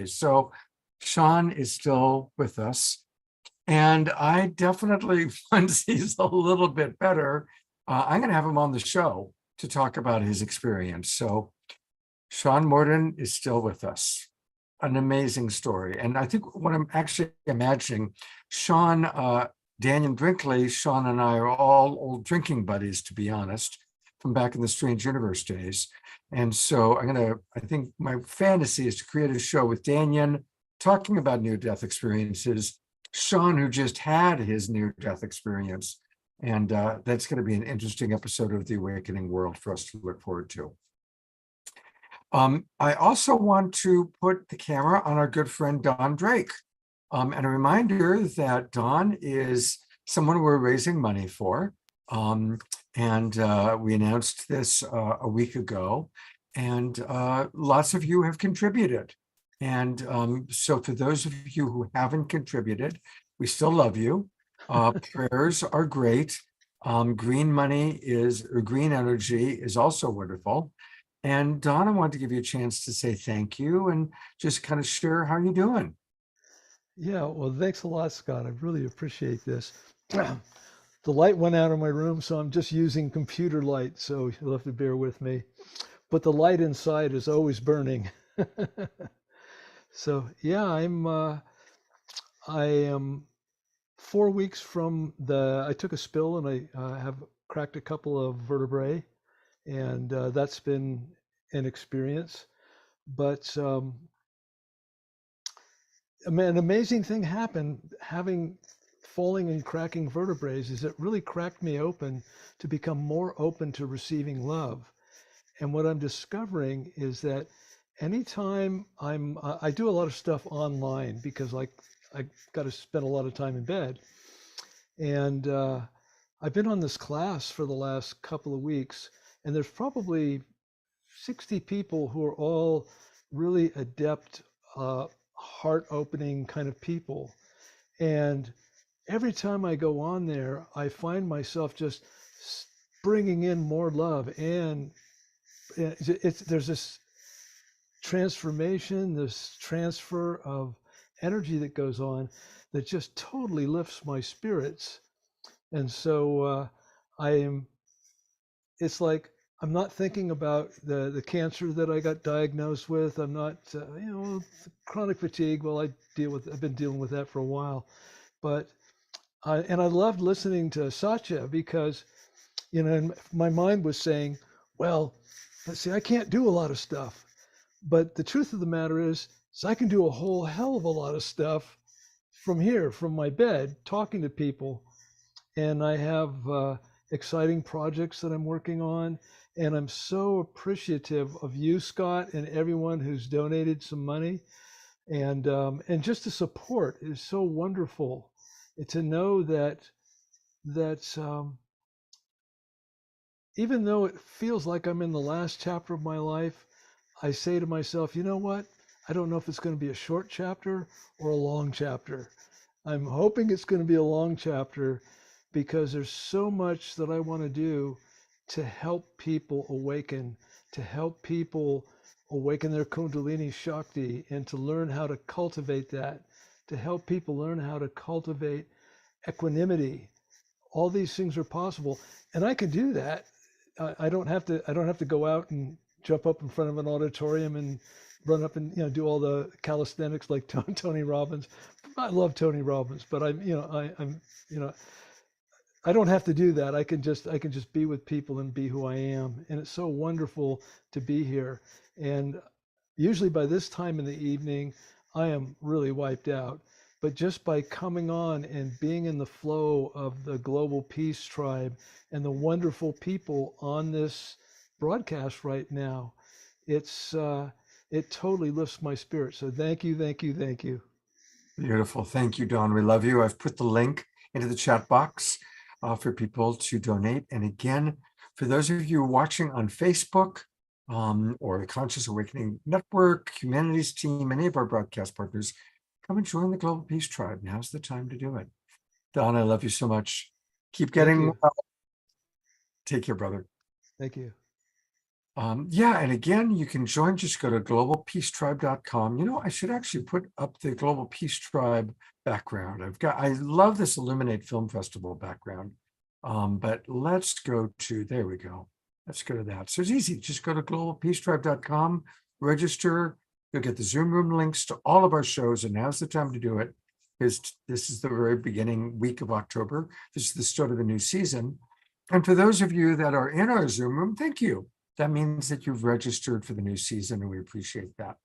So Sean is still with us. And I definitely, once he's a little bit better, I'm going to have him on the show to talk about his experience. So Sean Morden is still with us. An amazing story. And I think what I'm actually imagining, Sean, Daniel Brinkley, Sean and I are all old drinking buddies, to be honest, from back in the Strange Universe days. And so I think my fantasy is to create a show with Daniel talking about near-death experiences, Sean, who just had his near-death experience. And that's going to be an interesting episode of The Awakening World for us to look forward to. I also want to put the camera on our good friend Don Drake. And a reminder that Don is someone we're raising money for. And we announced this a week ago. And lots of you have contributed. And so for those of you who haven't contributed, we still love you. Prayers are great. Green money or green energy is also wonderful. And Don, I wanted to give you a chance to say thank you and just kind of share how you're doing. Yeah, well, thanks a lot, Scott. I really appreciate this. The light went out in my room, so I'm just using computer light, so you'll have to bear with me. But the light inside is always burning. So yeah, I am 4 weeks from I took a spill and I have cracked a couple of vertebrae, and that's been an experience. But an amazing thing happened falling and cracking vertebrae is it really cracked me open to become more open to receiving love. And what I'm discovering is that anytime I do a lot of stuff online because I got to spend a lot of time in bed. And I've been on this class for the last couple of weeks, and there's probably 60 people who are all really adept, heart-opening kind of people. And every time I go on there, I find myself just bringing in more love, and there's this transformation, this transfer of energy that goes on that just totally lifts my spirits. And so it's like I'm not thinking about the cancer that I got diagnosed with. I'm not, chronic fatigue. Well, I've been dealing with that for a while, but I loved listening to Satya because, and my mind was saying, well, let's see, I can't do a lot of stuff, but the truth of the matter is I can do a whole hell of a lot of stuff from here, from my bed, talking to people. And I have exciting projects that I'm working on. And I'm so appreciative of you, Scott, and everyone who's donated some money. And just the support is so wonderful to know that even though it feels like I'm in the last chapter of my life, I say to myself, you know what? I don't know if it's going to be a short chapter or a long chapter. I'm hoping it's going to be a long chapter because there's so much that I want to do to help people awaken, to help people awaken their Kundalini Shakti, and to learn how to cultivate that, to help people learn how to cultivate equanimity. All these things are possible, and I can do that. I don't have to go out and jump up in front of an auditorium and run up and do all the calisthenics like Tony Robbins. I love Tony Robbins, but I don't have to do that. I can just be with people and be who I am, and it's so wonderful to be here. And usually by this time in the evening, I am really wiped out. But just by coming on and being in the flow of the Global Peace Tribe and the wonderful people on this broadcast right now, it totally lifts my spirit. So thank you, thank you, thank you. Beautiful. Thank you, Dawn. We love you. I've put the link into the chat box for people to donate. And again, for those of you watching on Facebook or the Conscious Awakening Network, Humanities Team, any of our broadcast partners, come and join the Global Peace Tribe. Now's the time to do it. Dawn, I love you so much. Keep getting well. Take care, brother. Thank you. Yeah, and again, you can join. Just go to globalpeacetribe.com. I should actually put up the Global Peace Tribe background. I love this Illuminate Film Festival background. But let's go to, there we go. Let's go to that. So it's easy. Just go to globalpeacetribe.com, register. You'll get the Zoom room links to all of our shows, and now's the time to do it, because this is the very beginning week of October. This is the start of the new season. And for those of you that are in our Zoom room, thank you. That means that you've registered for the new season, and we appreciate that.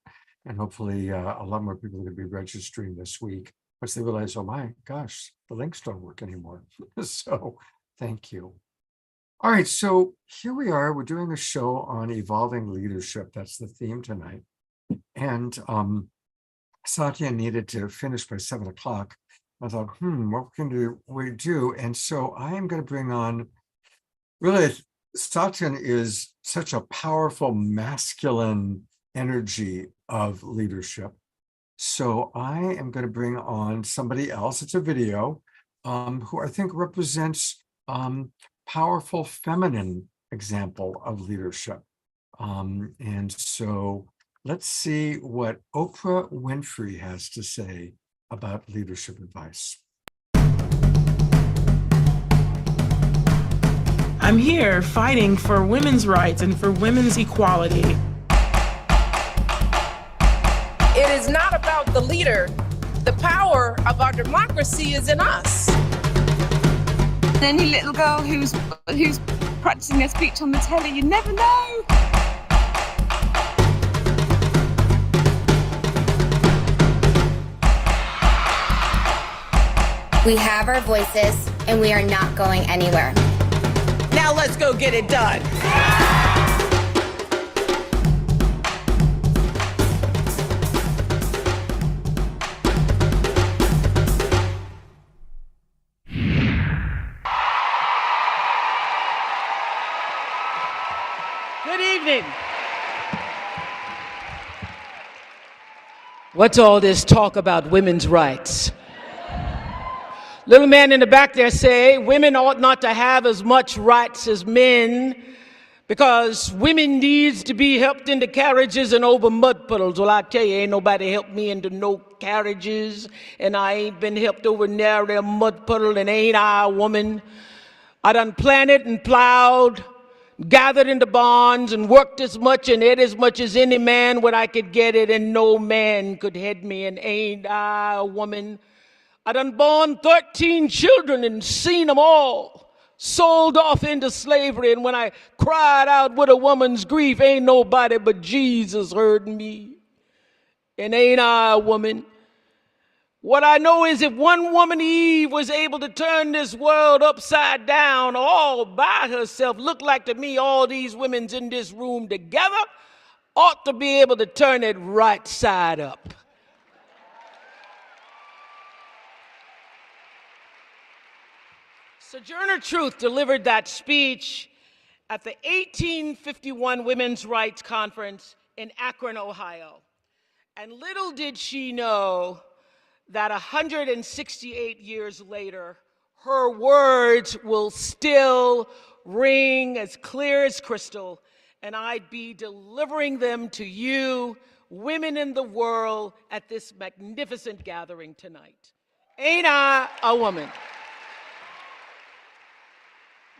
And hopefully a lot more people are going to be registering this week once they realize, oh my gosh, the links don't work anymore. So thank you. All right, so here we are. We're doing a show on evolving leadership. That's the theme tonight. And Satya needed to finish by 7 o'clock. I thought, what can we do? And so I am going to bring on, really, Satya is such a powerful masculine energy of leadership. So I am going to bring on somebody else. It's a video who I think represents powerful feminine example of leadership. And so let's see what Oprah Winfrey has to say about leadership advice. I'm here fighting for women's rights and for women's equality. It is not about the leader. The power of our democracy is in us. Any little girl who's practicing their speech on the telly, you never know. We have our voices, and we are not going anywhere. Now let's go get it done. Good evening. What's all this talk about women's rights? Little man in the back there say women ought not to have as much rights as men because women needs to be helped into carriages and over mud puddles. Well, I tell you, ain't nobody helped me into no carriages, and I ain't been helped over nary a mud puddle, and ain't I a woman? I done planted and plowed, gathered into barns, and worked as much and ate as much as any man when I could get it, and no man could head me, and ain't I a woman? I done born 13 children and seen them all sold off into slavery, and when I cried out with a woman's grief, ain't nobody but Jesus heard me. And ain't I a woman? What I know is if one woman, Eve, was able to turn this world upside down all by herself, look like to me all these women's in this room together ought to be able to turn it right side up. Sojourner Truth delivered that speech at the 1851 Women's Rights Conference in Akron, Ohio. And little did she know that 168 years later, her words will still ring as clear as crystal, and I'd be delivering them to you, women in the world, at this magnificent gathering tonight. Ain't I a woman?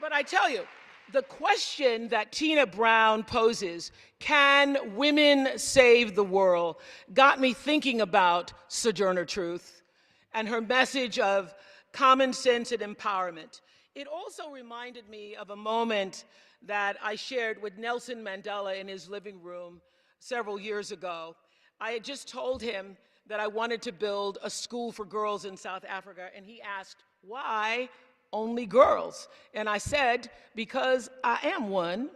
But I tell you, the question that Tina Brown poses, can women save the world, got me thinking about Sojourner Truth and her message of common sense and empowerment. It also reminded me of a moment that I shared with Nelson Mandela in his living room several years ago. I had just told him that I wanted to build a school for girls in South Africa, and he asked, why only girls? And I said, because I am one,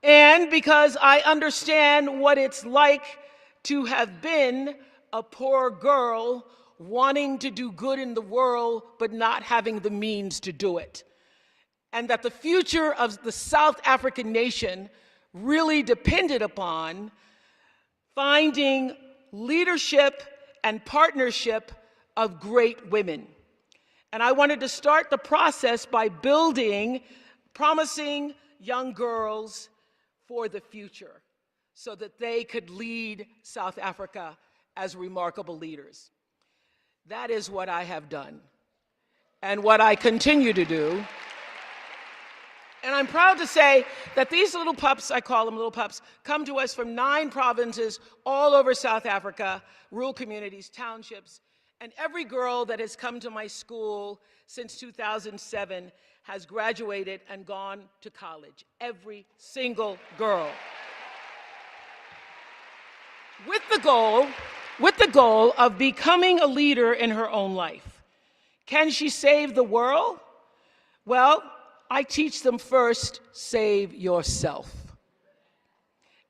and because I understand what it's like to have been a poor girl wanting to do good in the world but not having the means to do it. And that the future of the South African nation really depended upon finding leadership and partnership of great women. And I wanted to start the process by building promising young girls for the future so that they could lead South Africa as remarkable leaders. That is what I have done and what I continue to do. And I'm proud to say that these little pups, I call them little pups, come to us from 9 provinces all over South Africa, rural communities, townships. And every girl that has come to my school since 2007 has graduated and gone to college. Every single girl. With the goal of becoming a leader in her own life. Can she save the world? Well, I teach them first, save yourself.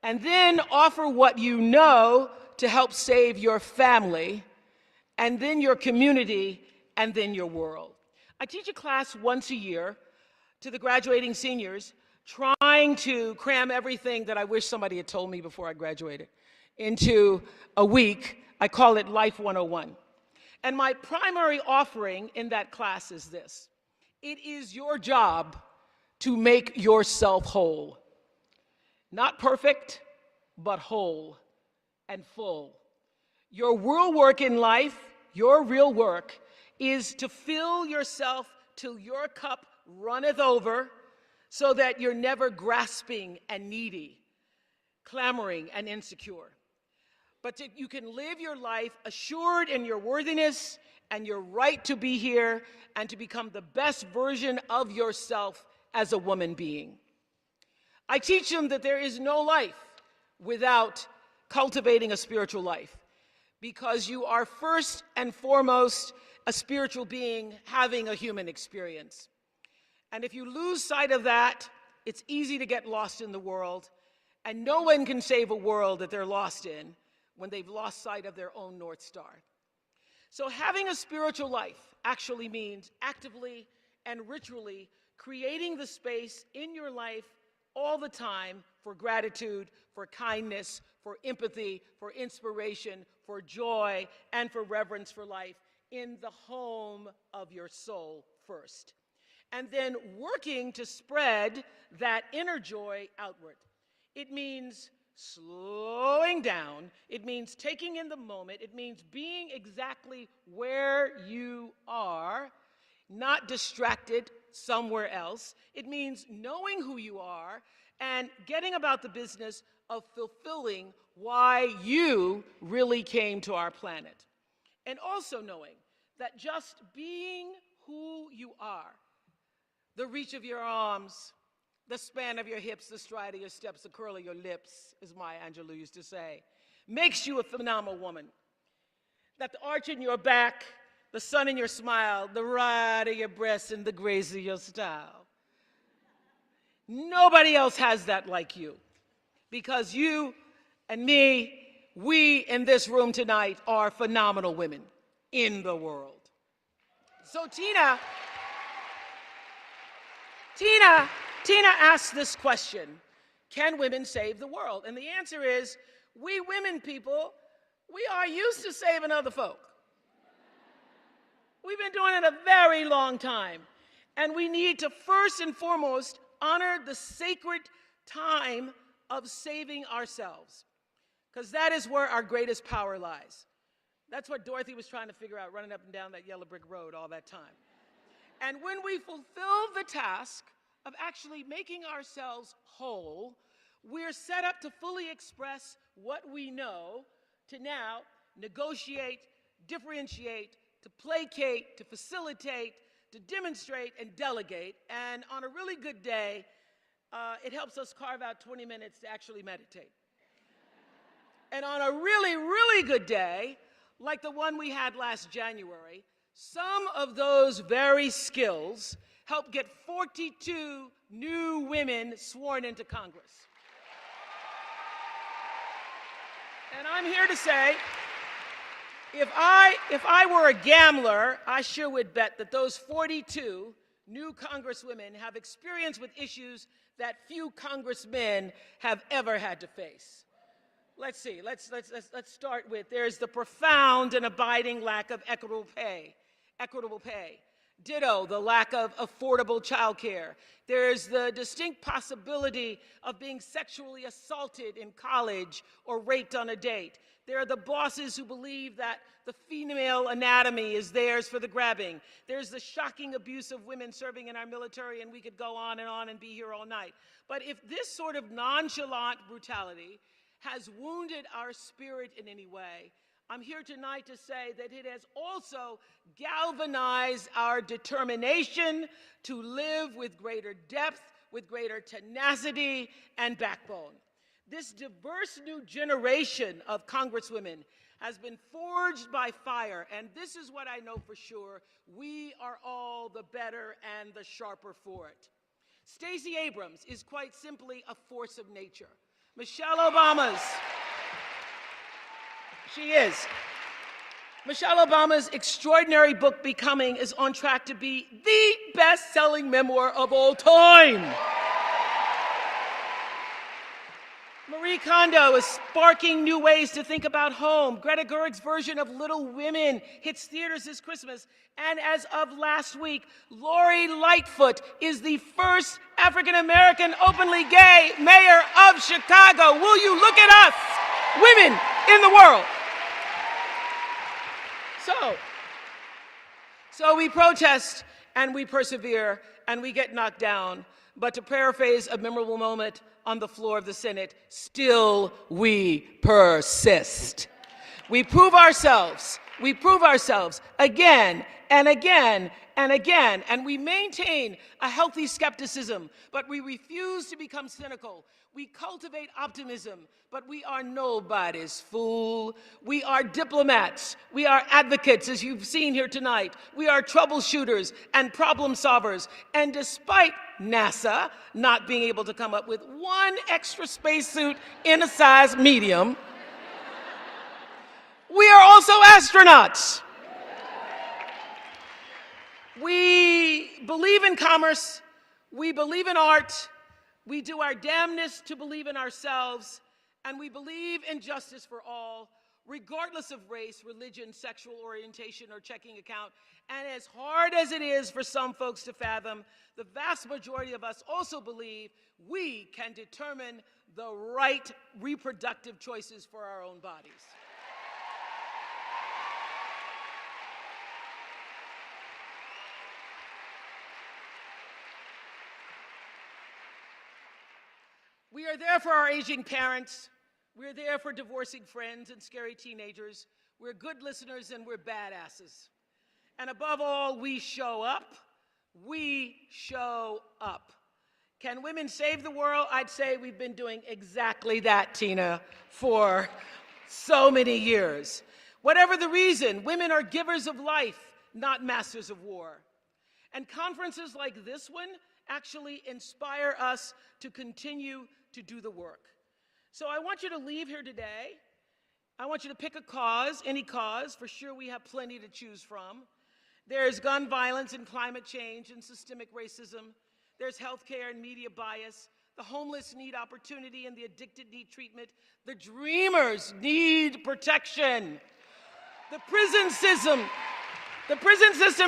And then offer what you know to help save your family, and then your community, and then your world. I teach a class once a year to the graduating seniors, trying to cram everything that I wish somebody had told me before I graduated into a week. I call it Life 101. And my primary offering in that class is this. It is your job to make yourself whole. Not perfect, but whole and full. Your real work in life, your real work, is to fill yourself till your cup runneth over, so that you're never grasping and needy, clamoring and insecure. But you can live your life assured in your worthiness and your right to be here and to become the best version of yourself as a woman being. I teach them that there is no life without cultivating a spiritual life, because you are first and foremost a spiritual being having a human experience. And if you lose sight of that, it's easy to get lost in the world, and no one can save a world that they're lost in when they've lost sight of their own North Star. So having a spiritual life actually means actively and ritually creating the space in your life all the time for gratitude, for kindness, for empathy, for inspiration, for joy, and for reverence for life in the home of your soul first. And then working to spread that inner joy outward. It means slowing down. It means taking in the moment. It means being exactly where you are, not distracted somewhere else. It means knowing who you are and getting about the business of fulfilling why you really came to our planet. And also knowing that just being who you are, the reach of your arms, the span of your hips, the stride of your steps, the curl of your lips, as Maya Angelou used to say, makes you a phenomenal woman. That the arch in your back, the sun in your smile, the ride of your breasts, and the grace of your style. Nobody else has that like you. Because you and me, we in this room tonight are phenomenal women in the world. So Tina asked this question, can women save the world? And the answer is, we women people, we are used to saving other folk. We've been doing it a very long time. And we need to first and foremost honor the sacred time of saving ourselves, because that is where our greatest power lies. That's what Dorothy was trying to figure out running up and down that yellow brick road all that time. And when we fulfill the task of actually making ourselves whole, we're set up to fully express what we know, to now negotiate, differentiate, to placate, to facilitate, to demonstrate, and delegate. And on a really good day, it helps us carve out 20 minutes to actually meditate. And on a really, really good day, like the one we had last January, some of those very skills helped get 42 new women sworn into Congress. And I'm here to say, if I were a gambler, I sure would bet that those 42 new congresswomen have experience with issues that few congressmen have ever had to face. Let's see, let's start with, there's the profound and abiding lack of equitable pay. Ditto, the lack of affordable childcare. There's the distinct possibility of being sexually assaulted in college or raped on a date. There are the bosses who believe that the female anatomy is theirs for the grabbing. There's the shocking abuse of women serving in our military, and we could go on and be here all night. But if this sort of nonchalant brutality has wounded our spirit in any way, I'm here tonight to say that it has also galvanized our determination to live with greater depth, with greater tenacity and backbone. This diverse new generation of congresswomen has been forged by fire, and this is what I know for sure: we are all the better and the sharper for it. Stacey Abrams is quite simply a force of nature. Michelle Obama's extraordinary book, Becoming, is on track to be the best-selling memoir of all time. Marie Kondo is sparking new ways to think about home. Greta Gerwig's version of Little Women hits theaters this Christmas. And as of last week, Lori Lightfoot is the first African-American openly gay mayor of Chicago. Will you look at us, women in the world? So we protest and we persevere and we get knocked down. But to paraphrase a memorable moment on the floor of the Senate, still we persist. We prove ourselves again and again and again, and we maintain a healthy skepticism, but we refuse to become cynical. We cultivate optimism, but we are nobody's fool. We are diplomats. We are advocates, as you've seen here tonight. We are troubleshooters and problem solvers. And despite NASA not being able to come up with one extra spacesuit in a size medium, we are also astronauts. We believe in commerce. We believe in art. We do our damnedest to believe in ourselves, and we believe in justice for all, regardless of race, religion, sexual orientation, or checking account. And as hard as it is for some folks to fathom, the vast majority of us also believe we can determine the right reproductive choices for our own bodies. We are there for our aging parents. We're there for divorcing friends and scary teenagers. We're good listeners and we're badasses. And above all, we show up. We show up. Can women save the world? I'd say we've been doing exactly that, Tina, for so many years. Whatever the reason, women are givers of life, not masters of war. And conferences like this one actually inspire us to continue to do the work. So I want you to leave here today. I want you to pick a cause, any cause. For sure, we have plenty to choose from. There's gun violence and climate change and systemic racism. There's healthcare and media bias. The homeless need opportunity and the addicted need treatment. The dreamers need protection. The prison system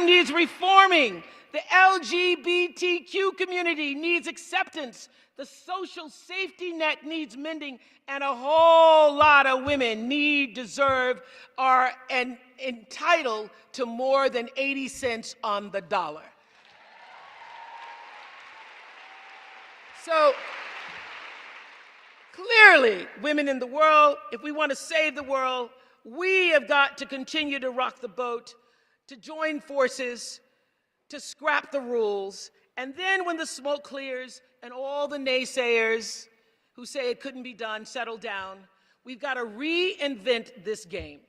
needs reforming. The LGBTQ community needs acceptance. The social safety net needs mending, and a whole lot of women deserve, are entitled to more than 80 cents on the dollar. So clearly, women in the world, if we want to save the world, we have got to continue to rock the boat, to join forces, to scrap the rules, and then when the smoke clears and all the naysayers who say it couldn't be done settle down, we've got to reinvent this game.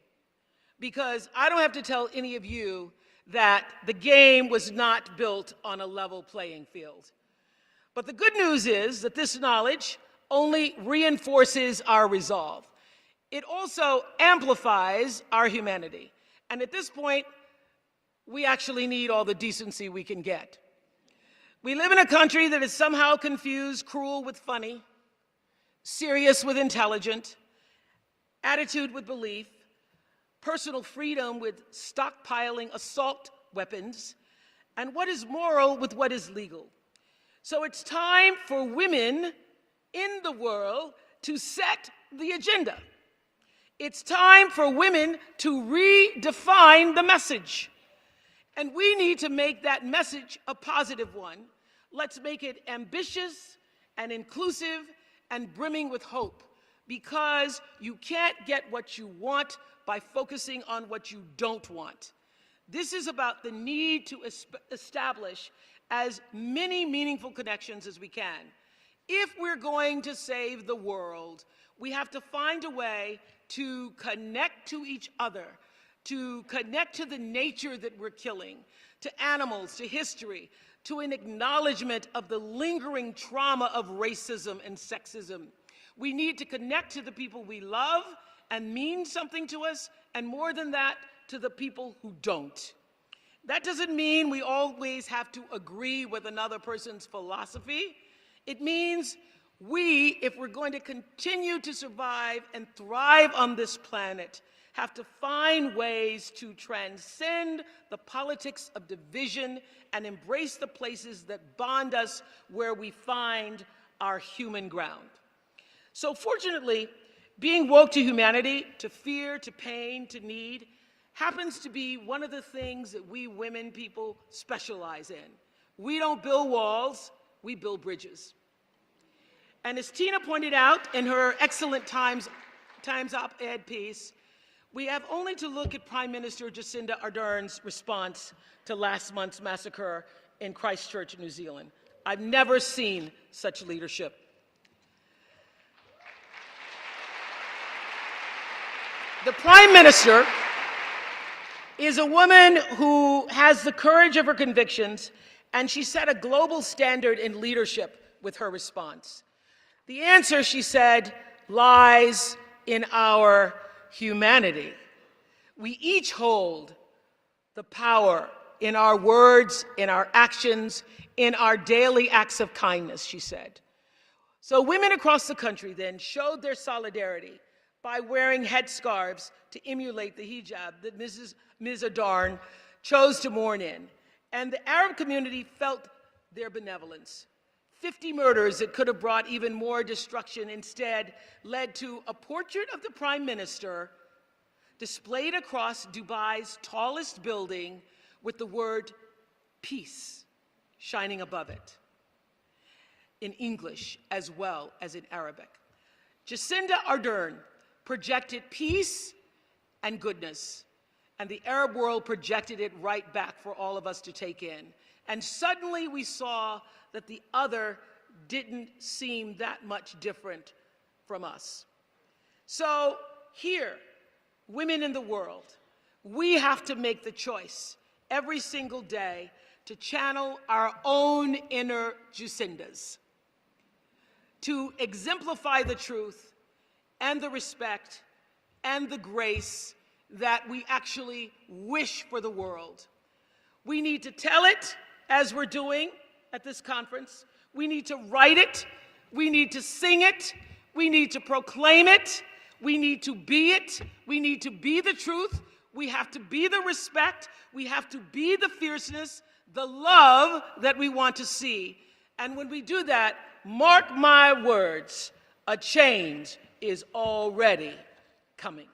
Because I don't have to tell any of you that the game was not built on a level playing field. But the good news is that this knowledge only reinforces our resolve. It also amplifies our humanity. And at this point, we actually need all the decency we can get. We live in a country that has somehow confused cruel with funny, serious with intelligent, attitude with belief, personal freedom with stockpiling assault weapons, and what is moral with what is legal. So it's time for women in the world to set the agenda. It's time for women to redefine the message. And we need to make that message a positive one. Let's make it ambitious and inclusive and brimming with hope, because you can't get what you want by focusing on what you don't want. This is about the need to establish as many meaningful connections as we can. If we're going to save the world, we have to find a way to connect to each other, to connect to the nature that we're killing, to animals, to history, to an acknowledgement of the lingering trauma of racism and sexism. We need to connect to the people we love and mean something to us, and more than that, to the people who don't. That doesn't mean we always have to agree with another person's philosophy. It means we, if we're going to continue to survive and thrive on this planet, have to find ways to transcend the politics of division and embrace the places that bond us, where we find our human ground. So fortunately, being woke to humanity, to fear, to pain, to need, happens to be one of the things that we women people specialize in. We don't build walls, we build bridges. And as Tina pointed out in her excellent Times op-ed piece, we have only to look at Prime Minister Jacinda Ardern's response to last month's massacre in Christchurch, New Zealand. I've never seen such leadership. The Prime Minister is a woman who has the courage of her convictions, and she set a global standard in leadership with her response. The answer, she said, lies in our humanity. We each hold the power in our words, in our actions, in our daily acts of kindness, she said. So women across the country then showed their solidarity by wearing headscarves to emulate the hijab that Ms. Adarn chose to mourn in. And the Arab community felt their benevolence. 50 murders that could have brought even more destruction instead led to a portrait of the Prime Minister displayed across Dubai's tallest building with the word peace shining above it, in English as well as in Arabic. Jacinda Ardern projected peace and goodness, and the Arab world projected it right back for all of us to take in. And suddenly we saw that the other didn't seem that much different from us. So here, women in the world, we have to make the choice every single day to channel our own inner Jacindas, to exemplify the truth and the respect and the grace that we actually wish for the world. We need to tell it, as we're doing at this conference. We need to write it. We need to sing it. We need to proclaim it. We need to be it. We need to be the truth. We have to be the respect. We have to be the fierceness, the love that we want to see. And when we do that, mark my words, a change is already coming.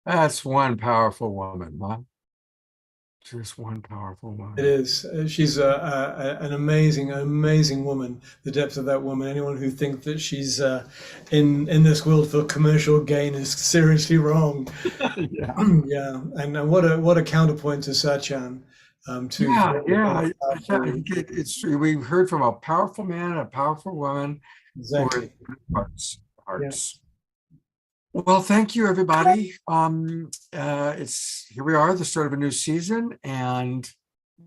That's one powerful woman, huh? Just one powerful woman. It is. She's an amazing woman. The depth of that woman. Anyone who thinks that she's in this world for commercial gain is seriously wrong. Yeah. Yeah. And what a counterpoint to Sachan. It's true. We've heard from a powerful man and a powerful woman. Exactly. Hearts. Yeah. Well, thank you, everybody. Here we are, the start of a new season, and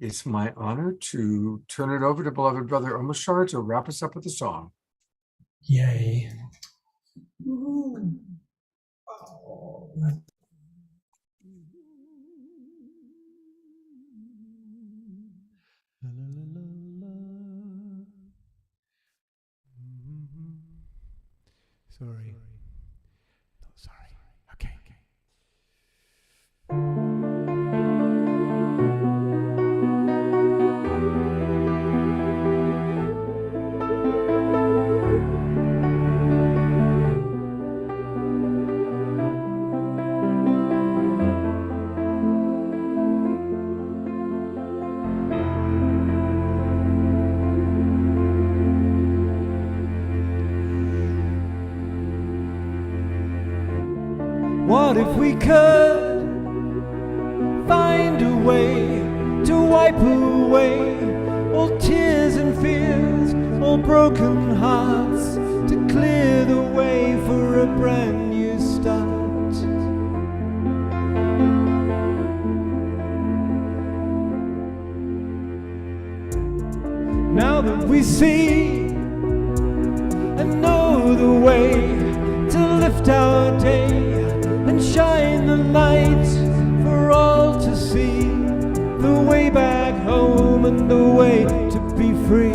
it's my honor to turn it over to beloved brother Omashar to wrap us up with a song. Yay. Sorry. Okay. What if we could find a way to wipe away all tears and fears, all broken hearts, to clear the way for a brand new start? Now that we see and know the way to lift our day and shine the light for all to see, the way back home and the way to be free.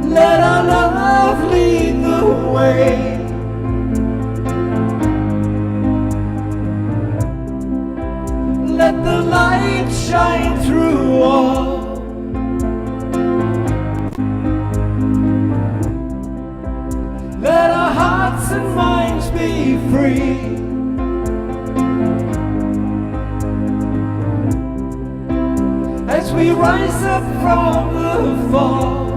Let our love lead the way. Let the light shine through all. Let our hearts and minds be free. As we rise up from the fall,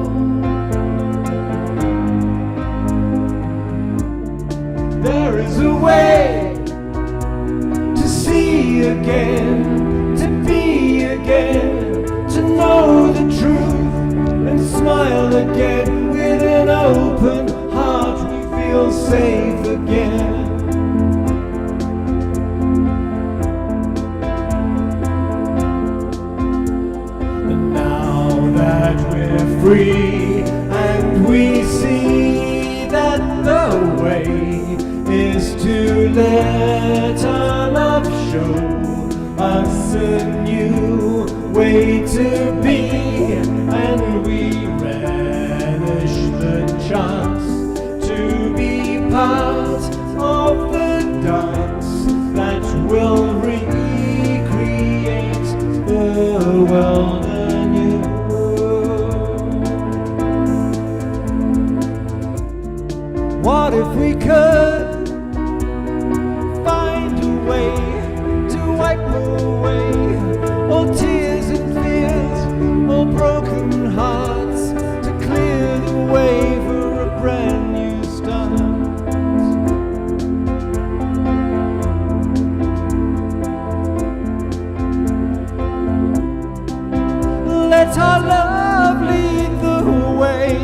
there is a way to see again, to be again, to know the truth and smile again. With an open heart we feel safe again. And now that we're free, free, and we see that the way is to let our love show us a new way to be, and we relish the chance to be part of the dance that will recreate the world anew. What if we could find a way to wipe away all tears and fears, all broken hearts, to clear the way for a brand new start? Let our love lead the way.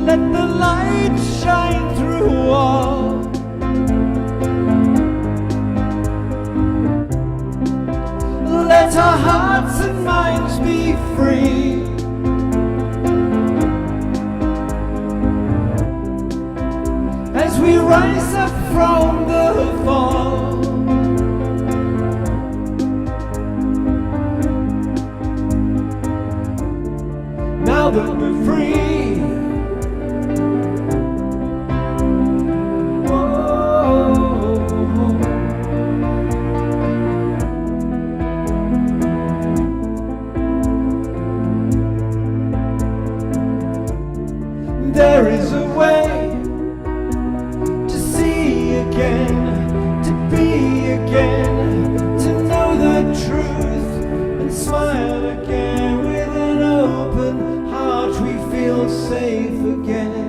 Let the light shine through all. Let our hearts and minds be free. As we rise up from the fall. Now that we're free, there is a way to see again, to be again, to know the truth and smile again. With an open heart we feel safe again.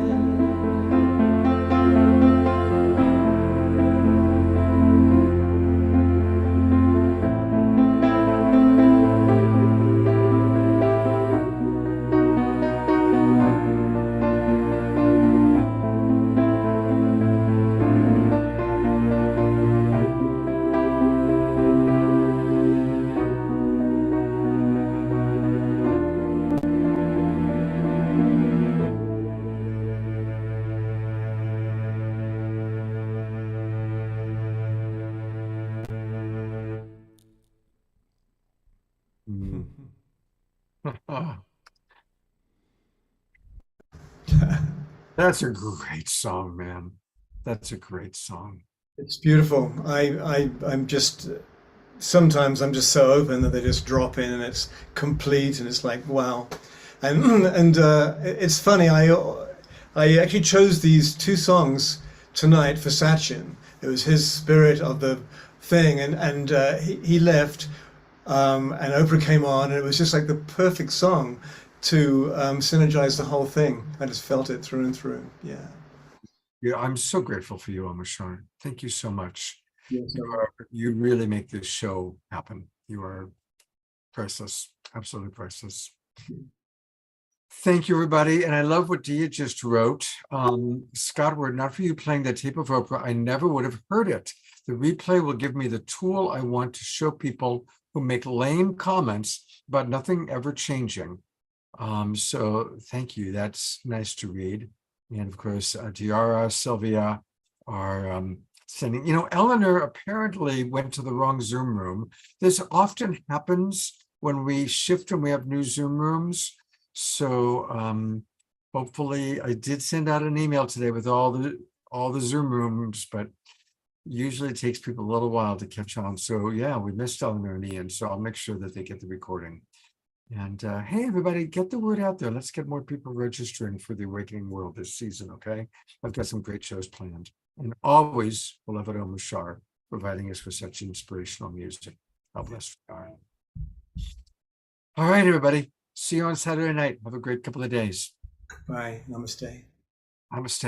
That's a great song, man. That's a great song. It's beautiful. I'm just, sometimes I'm just so open that they just drop in and it's complete and it's like, wow. And it's funny, I actually chose these two songs tonight for Sachin. It was his spirit of the thing, and he left, and Oprah came on, and it was just like the perfect song to synergize the whole thing. I just felt it through and through. Yeah. Yeah, I'm so grateful for you, Omashar. Thank you so much. Yes, You really make this show happen. You are priceless, absolutely priceless. Thank you, everybody. And I love what Dia just wrote. Scott, were it not for you playing that tape of Oprah, I never would have heard it. The replay will give me the tool I want to show people who make lame comments about nothing ever changing. So thank you. That's nice to read. And of course, Diara, Sylvia are sending, Eleanor apparently went to the wrong Zoom room. This often happens when we shift and we have new Zoom rooms. So hopefully I did send out an email today with all the Zoom rooms, but usually it takes people a little while to catch on. So yeah, we missed Eleanor and Ian, so I'll make sure that they get the recording. And hey, everybody, get the word out there. Let's get more people registering for the Awakening World this season, okay? I've got some great shows planned. And always beloved Omashar providing us with such inspirational music. God bless you. All right, everybody. See you on Saturday night. Have a great couple of days. Bye. Namaste. Namaste.